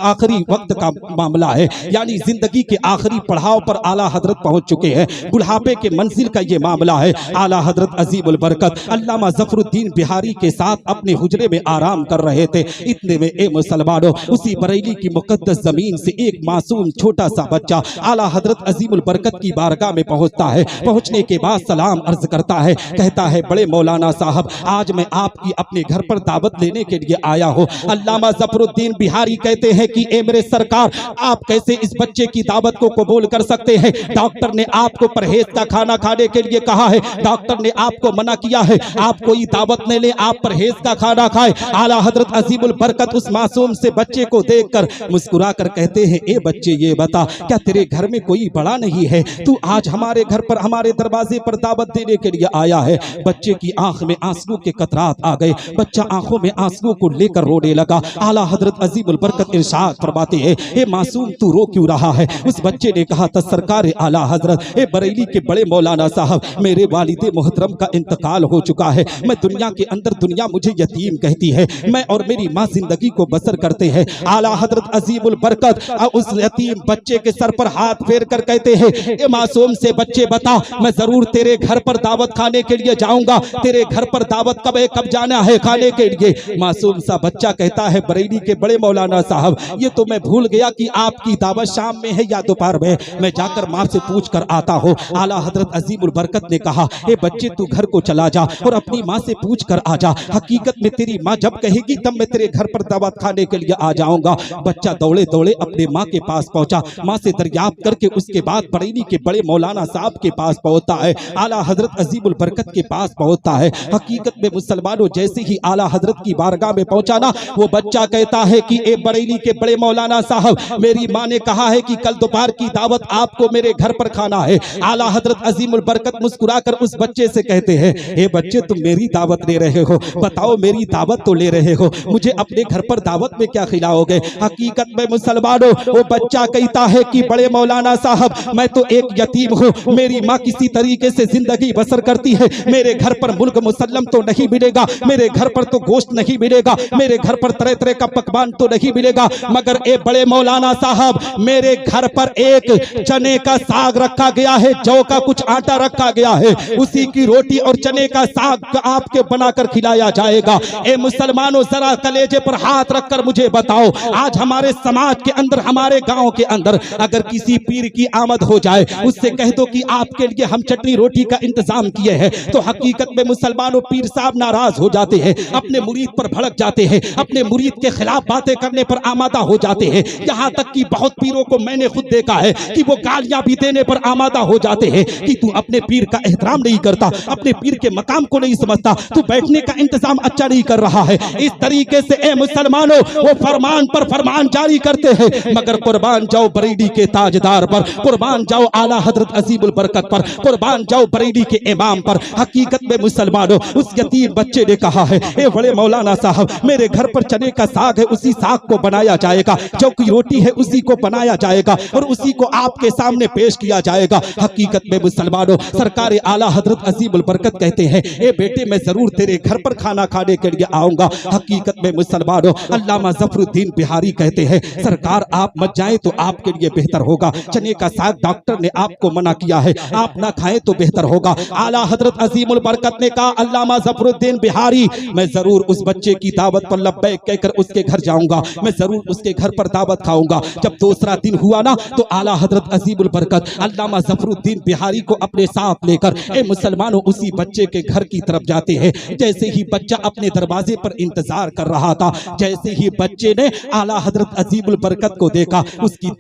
आखिरी वक्त का मामला है, यानी जिंदगी के आखिरी पड़ाव पर आला हजरत पहुंच चुके हैं। बुढ़ापे के मंजिल का ये मामला है। आला हजरत अजीमुल बरकत अल्लामा ज़फरुद्दीन बिहारी के साथ अपने हुजरे में आराम कर रहे थे। इतने में ए मुसलमानों, उसी बरेली की मुकद्दस जमीन से एक मासूम छोटा सा बच्चा आला हजरत अजीमुल बरकत की बारगाह में पहुंचता है। पहुंचने के बाद सलाम अर्ज करता है, कहता है बड़े मौलाना साहब, आज मैं आपकी अपने घर पर दावत लेने के लिए आया हूँ। अल्लामा ज़फरुद्दीन बिहारी कहते हैं कि ए मेरे सरकार, आप कैसे इस बच्चे की दावत को कबूल कर सकते हैं? डॉक्टर ने आपको परहेज का खाना खाने के लिए कहा है, डॉक्टर ने आपको मना किया है, आप कोई दावत नहीं ले, आप परहेज का खाना खाए। आला हजरत अजीमुल बरकत उस मासूम से बच्चे को देखकर मुस्कुरा कर कहते हैं, ए बच्चे ये बता, क्या तेरे घर में कोई बड़ा नहीं है? तू आज हमारे घर पर, हमारे दरवाजे पर दावत देने के लिए आया है। बच्चे की आंख में आंसू के कतरात आ गए, बच्चा आंखों में आंसू को लेकर रोने लगा। आला हजरत अजीमुल बरकत इरशाद फरमाते हैं, ए मासूम तू रो क्यों रहा है? उस बच्चे ने कहा था, सरकार आला हजरत, ए बरेली के बड़े मौलाना साहब, मेरे वालिद मोहतरम का इंतकाल हो चुका है। मैं दुनिया के अंदर, दुनिया मुझे यतीम कहती है, मैं और मेरी माँ जिंदगी को बसर करते हैं। आला हजरत अजीमुल बरकत उस यतीम बच्चे के सर पर हाथ फेर कर कहते हैं, ए मासूम से बच्चे बता, मैं जरूर तेरे घर पर दावत खाने के लिए जाऊंगा। तेरे घर पर दावत कब है, कब जाना है खाने के लिए? मासूम सा बच्चा कहता है, बरेली के बड़े मौलाना साहब, ये तो मैं भूल गया कि आपकी दावत शाम में है या दोपहर में, मैं जाकर माँ से पूछ कर आता हूँ। आला हजरत अजीमुल बरकत ने कहा, ए बच्चे तू घर को चला जा और अपनी माँ से पूछ कर आ जा। हकीकत में तेरी माँ जब कहेगी तब मैं तेरे घर पर दावत खाने के लिए आ जाऊंगा। बच्चा दौड़े दौड़े अपने माँ के पास पहुंचा, माँ से दरियाफ्त करके उसके बाद बरेली के बड़े मौलाना साहब के पास पहुंचता है, आला हजरत अजीमुल बरकत के पास पहुंचता है। हकीकत में मुसलमानों, जैसे ही आला हजरत की बारगाह में पहुंचा ना, वो बच्चा कहता है कि ए बरेली के बड़े मौलाना साहब, मेरी माँ ने कहा है कि कल दोपहर की दावत आपको मेरे घर पर खाना है। आला हजरत अजीमुल बरकत मुस्कुराकर उस बच्चे से कहते हैं, ए बच्चे तुम मेरी दावत ले रहे हो, बताओ मेरी दावत तो ले रहे हो, मुझे अपने घर पर दावत में क्या खिलाओगे? हकीकत में मुसलमानों, वो बच्चा कहता है कि बड़े मौलाना साहब, मैं तो एक यतीम हूँ, मेरी माँ किसी तरीके से जिंदगी बसर करती है, मेरे घर पर मुल्क मुसल्लम तो नहीं मिलेगा, मेरे घर पर तो गोश्त नहीं मिलेगा, मेरे घर पर तरह तरह का पकवान तो नहीं मिलेगा, मगर ए बड़े मौलाना साहब, मेरे घर पर एक चने का साग रखा गया है, जौ का कुछ आटा रखा गया है, उसी की रोटी और चने का साग आपके बनाकर खिलाया जाएगा। ए मुसलमानों, जरा कलेजे पर हाथ रखकर मुझे बताओ, आज हमारे समाज के अंदर, हमारे गांव के अंदर अगर किसी पीर की आमद हो जाए, उससे कह दो कि आपके लिए हम चटनी रोटी का इंतजाम किए हैं, तो हकीकत में मुसलमानों, पीर साहब नाराज हो जाते हैं, अपने मुरीद पर भड़क जाते हैं, अपने मुरीद के खिलाफ बातें करने पर आमादा हो जाते हैं। यहाँ तक कि बहुत पीरों को मैंने खुद देखा है कि वो गालियां भी देने पर आमादा हो जाते हैं कि तू अपने पीर का एहतराम नहीं करता, अपने पीर के मकाम को नहीं समझता, तू बैठने का इंतजाम अच्छा नहीं कर रहा है। इस तरीके से ए मुसलमानों, वो फरमान पर फरमान जारी करते हैं, मगर कुर्बान जाओ बरेली के ताजदार पर, कुर्बान जाओ आला हजरत अजीमुल बरकत पर, कुर्बान जाओ बरेली के इमाम पर। हकीकत में मुसलमानों, उस यतीम बच्चे ने कहा है, ए बड़े मौलाना साहब, मेरे घर पर चने का साग है, उसी साग को बनाया जाएगा, जो की रोटी है उसी को बनाया जाएगा और उसी को आपके सामने पेश किया जाएगा। हकीकत में मुसलमानों, सरकार आला हजरत अजीमुल बरकत कहते हैं, ए बेटे मैं जरूर तेरे घर पर खाना खाने के लिए आऊंगा। हकीकत में मुसलमानों, अल्लामा ज़फरुद्दीन बिहारी कहते हैं, सरकार आप मत जाएं तो आपके लिए बेहतर होगा, चने का साग डॉक्टर ने आपको मना किया है, आप ना खाएं तो बेहतर होगा। आला हजरत अजीमुल बरकत ने कहा, अल्लामा ज़फरुद्दीन बिहारी, मैं जरूर उस बच्चे की दावत पर लब्बैक कहकर उसके घर जाऊंगा, मैं जरूर उसके घर पर दावत खाऊंगा। जब दूसरा दिन हुआ ना तो आला हजरत अजीमुल बरकत अल्लामा जफरुद्दीन बिहारी को अपने साथ लेकर ए मुसलमानों उसी बच्चे के घर की तरफ जाते हैं। जैसे ही बच्चा अपने दरवाजे पर इंतजार कर रहा था, जैसे ही बच्चे ने आला हजरत अजीमुल बरकत को देखा, उसकी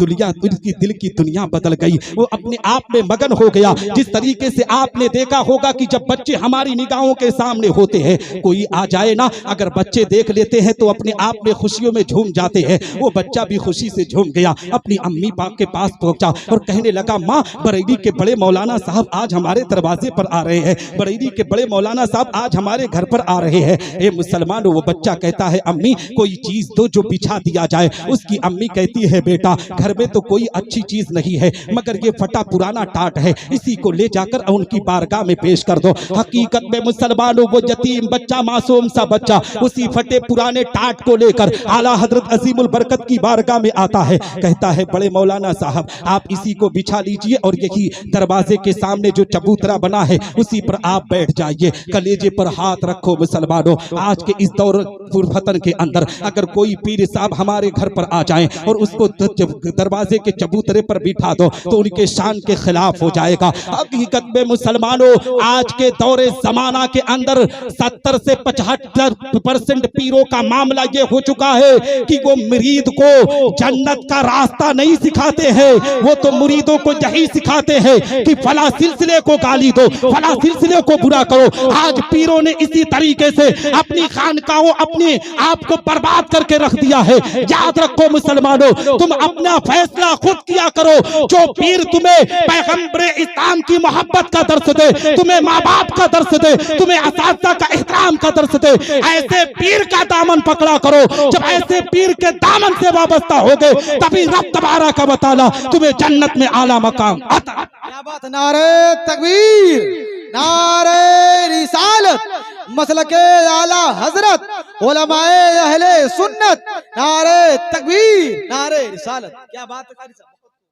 दिल की दुनिया बदल गई। वो अपने आप में मगन हो गया। जिस तरीके से आपने देखा होगा कि जब बच्चे हमारी निगाहों के सामने होते हैं, कोई आ जाए ना, अगर बच्चे देख लेते हैं तो अपने आप में खुशियों में झूम जाते हैं। वो बच्चा भी खुशी से झूम गया, अपनी अम्मी पाक के पास पहुंचा और कहने लगा, माँ बरेली के बड़े मौलाना साहब आज हमारे दरवाजे पर आ रहे हैं, बरेली के बड़े मौलाना साहब आज हमारे घर पर आ रहे हैं। ए मुसलमानों, वो बच्चा कहता है, अम्मी कोई चीज दो जो बिछा दिया जाए। उसकी अम्मी कहती है, बेटा घर में तो कोई अच्छी चीज नहीं है, मगर ये फटा पुराना टाट है, इसी को ले जाकर उनकी बारगाह में पेश कर दो। हकीकत में मुसलमानों वो यतीम बच्चा, मासूम सा बच्चा उसी फटे पुराने टाट को लेकर आला हजरत अजीमुल बरकत की बारगाह में आता है। कहता है, बड़े मौलाना साहब आप इसी को बिछा लीजिए और यही दरवाजे के सामने जो चबूतरा बना है उसी पर आप बैठ जाइए, कलेजे पर हाथ रखो। मुसलमानों, आज के इस दौर फुरफतन के अंदर अगर कोई पीर साहब हमारे घर पर आ जाएं और उसको दरवाजे के चबूतरे पर बिठा दो तो उनके शान के खिलाफ हो जाएगा। हकीकत में मुसलमानों, आज के दौरे जमाना के अंदर 70 से 75% पीरों का मामला ये हो चुका है कि वो मुरीद को जन्नत का रास्ता नहीं सिखाते हैं, वो तो मुरीदों को यही सिखाते हैं कि फला सिलसिले को गाली दो, फला सिलसिले को बुरा करो। आज पीरों ने इसी तरीके से अपनी खानकाहों, अपने आप को बर्बाद करके रख दिया है। याद रखो मुसलमानों, तुम अपना फैसला खुद किया करो। जो पीर तुम्हें पैगंबरे इस्लाम की मोहब्बत का दर्श दे, तुम्हें माँ बाप का दर्श दे, तुम्हें असातिज़ा का एहतराम का दर्श दे, ऐसे पीर का दामन पकड़ा करो। जब ऐसे पीर के दामन से वाबस्ता होगे तभी रब तबारा का बताला तुम्हें जन्नत में आला मकाम अता। क्या बात, नारे तकबीर, नारे रिसालत, मसलके आला हजरत, उलमाए अहले सुन्नत, नारे तकबीर, नारे रिसालत। क्या बात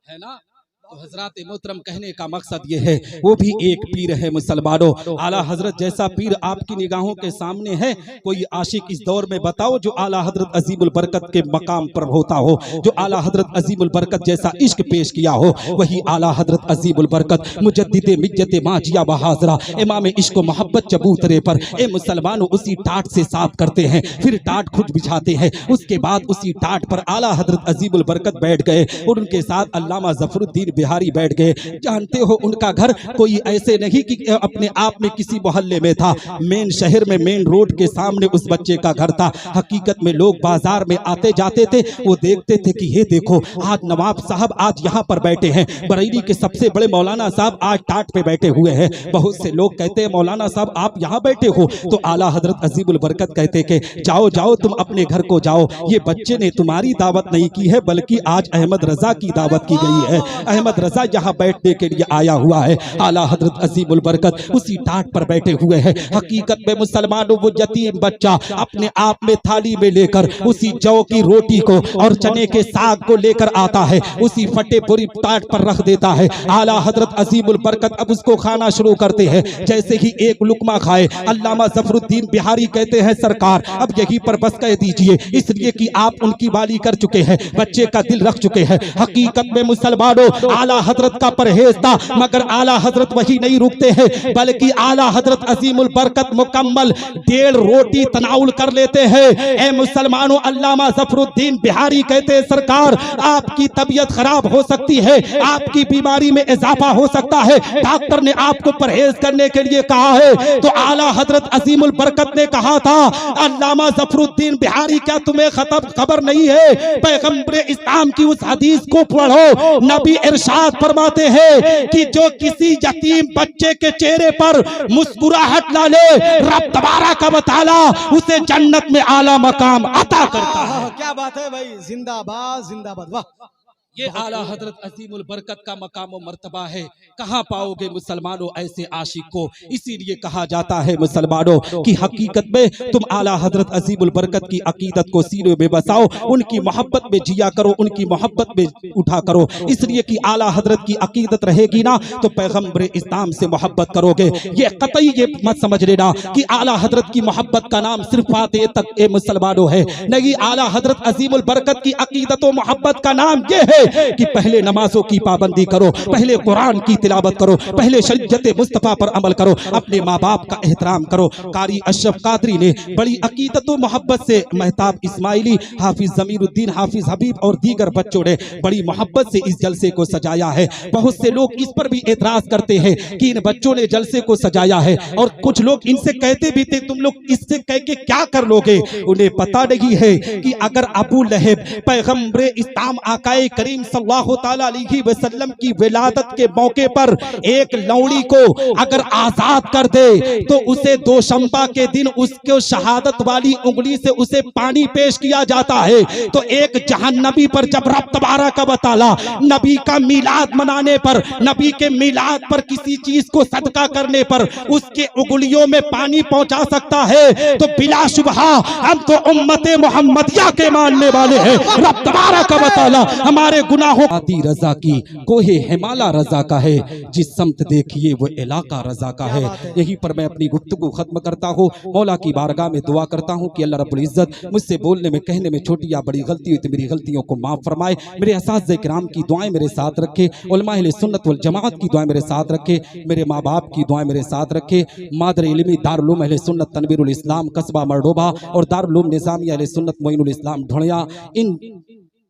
है ना। तो हजरत मोहतरम कहने का मकसद ये है, वो भी एक पीर है मुसलमानों। आला हजरत जैसा पीर आपकी निगाहों के सामने है, कोई आशिक इस दौर में बताओ जो आला हजरत अजीमुल बरकत के मकाम पर होता हो, जो आला हजरत अजीमुल बरकत जैसा इश्क पेश किया हो। वही आला हजरत अजीमुल बरकत मुजद्दिदे मिज्जते माजिया बहाजरा इमाम इश्क मोहब्बत चबूतरे पर ए मुसलमानों उसी टाट से साफ करते हैं, फिर टाट खुद बिछाते हैं। उसके बाद उसी टाट पर आला हजरत अजीमुल बरकत बैठ गए और उनके साथ अल्लामा जफरुद्दीन बिहारी बैठ गए। जानते हो उनका घर कोई ऐसे नहीं कि अपने आप में किसी मोहल्ले में था, मेन शहर में मेन रोड के सामने उस बच्चे का घर था। हकीकत में लोग बाजार में आते जाते थे, वो देखते थे कि ये देखो आज नवाब साहब आज यहाँ पर बैठे हैं, बरेली के सबसे बड़े मौलाना साहब आज टाट पे बैठे हुए हैं। बहुत से लोग कहते हैं मौलाना साहब आप यहाँ बैठे हो, तो आला हजरत अजीमुल बरकत कहते कि जाओ जाओ तुम अपने घर को जाओ, ये बच्चे ने तुम्हारी दावत नहीं की है बल्कि आज अहमद रजा की दावत की गई है। अहमद रजा यहाँ बैठने के लिए आया हुआ है। आला हजरत अजीमुल बरकत उसी टाट पर बैठे हुए हैं। हकीकत में मुसलमानों वो यतीम बच्चा अपने आप में थाली में लेकर उसी जौ की रोटी को और चने के साग को लेकर आता है, उसी फटे पूरी टाट पर रख देता है। आला हजरत अजीमुल बरकत अब उसको खाना शुरू करते हैं। जैसे ही एक लुकमा खाए, अल्लामा जफरुद्दीन बिहारी कहते हैं सरकार अब यहीं पर बस कह दीजिए, इसलिए कि आप उनकी वाली कर चुके हैं, बच्चे का दिल रख चुके हैं। हकीकत में मुसलमानों आला हजरत का परहेज था, मगर आला हजरत वही नहीं रुकते हैं बल्कि आला हजरत अजीमुल बरकत मुकम्मल 1.5 रोटी तनाउल कर लेते हैं। ए मुसलमानों, अल्लामा जफरुद्दीन बिहारी कहते हैं सरकार आपकी तबीयत खराब हो सकती है, आपकी बीमारी में इजाफा हो सकता है, डॉक्टर ने आपको परहेज करने के लिए कहा है। तो आला हजरत अजीमुल बरकत ने कहा था अल्लामा जफरुद्दीन बिहारी क्या तुम्हें खबर नहीं है, पैगंबर इस्लाम की उस हदीस को पढ़ो, नबी इरशाद फरमाते हैं कि जो किसी यतीम बच्चे के चेहरे पर मुस्कुराहट डाले रब तबारा का बताला उसे जन्नत में आला मकाम अता करता है। क्या बात है भाई, जिंदाबाद जिंदाबाद, वाह। ये आला हजरत अजीमुल बरकत का मकाम व मर्तबा है। कहाँ पाओगे मुसलमानों ऐसे आशिक को? इसीलिए कहा जाता है मुसलमानों कि हकीकत में तुम आला हजरत अजीमुल बरकत की अकीदत को सीने में बसाओ, उनकी मोहब्बत में जिया करो, उनकी मोहब्बत में उठा करो। इसलिए कि आला हजरत की अकीदत रहेगी ना तो पैगम्बर इस्लाम से मोहब्बत करोगे। ये कतई ये मत समझ लेना कि आला हजरत की मोहब्बत का नाम सिर्फ फातिहा तक ए मुसलमानों है। नहीं, आला हजरत अजीमुल बरकत की अकीदत व मोहब्बत का नाम ये है कि पहले नमाजों की पाबंदी करो, पहले कुरान की तिलावत करो, पहले शरीयत मुस्तफा पर अमल करो, अपने माँ बाप का एहतराम करो। कारी अशरफ कादरी ने बड़ी अकीदत व मोहब्बत से महताब इस्माइली, हाफिज जमीरुद्दीन, हाफिज हबीब और दीगर बच्चों ने बड़ी मोहब्बत से इस जलसे को सजाया है। बहुत से लोग इस पर भी एतराज करते हैं कि इन बच्चों ने जलसे को सजाया है, और कुछ लोग इनसे कहते भी थे तुम लोग इससे कह के क्या कर लोगे। उन्हें पता नहीं है कि अगर अबू लहब पैगम्बर इस्लाम आकाए करीम सल्लल्लाहु ताला अलैहि वसल्लम की विलादत के मौके पर एक लौड़ी को अगर आजाद कर दे तो उसे दोशंबा के दिन उसको शहादत वाली उंगली से उसे पानी पेश किया जाता है। तो एक जहन्नबी पर जब रब तबारक व तआला नबी का मिलाद मनाने पर, नबी के मिलाद पर किसी चीज को सदका करने पर उसके उंगलियों में पानी पहुंचा सकता है, तो बिला शुबहा हम तो उम्मते मोहम्मदिया के मानने वाले हैं। रब तबारक व तआला हमारे गुनाहों आदि रजा की कोहे हिमाला रजा का है, जिस समत देखिए वो इलाका रजा का है। यहीं पर मैं अपनी गुफ्तगू खत्म करता हूँ। मौला की बारगाह में दुआ करता हूँ कि अल्लाह रब्बुल इज्जत मुझसे बोलने में कहने में छोटी या बड़ी गलती हुई तो मेरी गलतियों को माफ फरमाए। मेरे असातिज़े किराम की दुआएं मेरे साथ रखे, उलमा अहले सुन्नत वल जमात की दुआएं मेरे साथ रखे, मेरे माँ बाप की दुआएं मेरे साथ रखे। मादर इल्मी दारुल उलूम अहले सुन्नत तनवीरुल इस्लाम कस्बा मरडोबा और दारुल उलूम निज़ामिया अहले सुन्नत मोइनुल इस्लाम ढोलिया, इन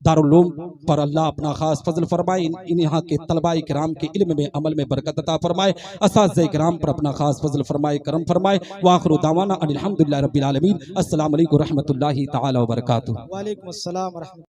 दारुल उलूम पर अल्लाह अपना खास फजल फरमाए। इन यहाँ के तलबाए किराम के इल्म में अमल में बरकत अता फरमाए। असातिज़े किराम पर अपना खास फजल फरमाए, करम फरमाए। वाखिरु दावाना अनिल हम्दुलिल्लाहि रब्बिल आलमीन। अस्सलामु अलैकुम रहमतुल्लाहि तआला व बरकातुहू। वालेकुम अस्सलाम।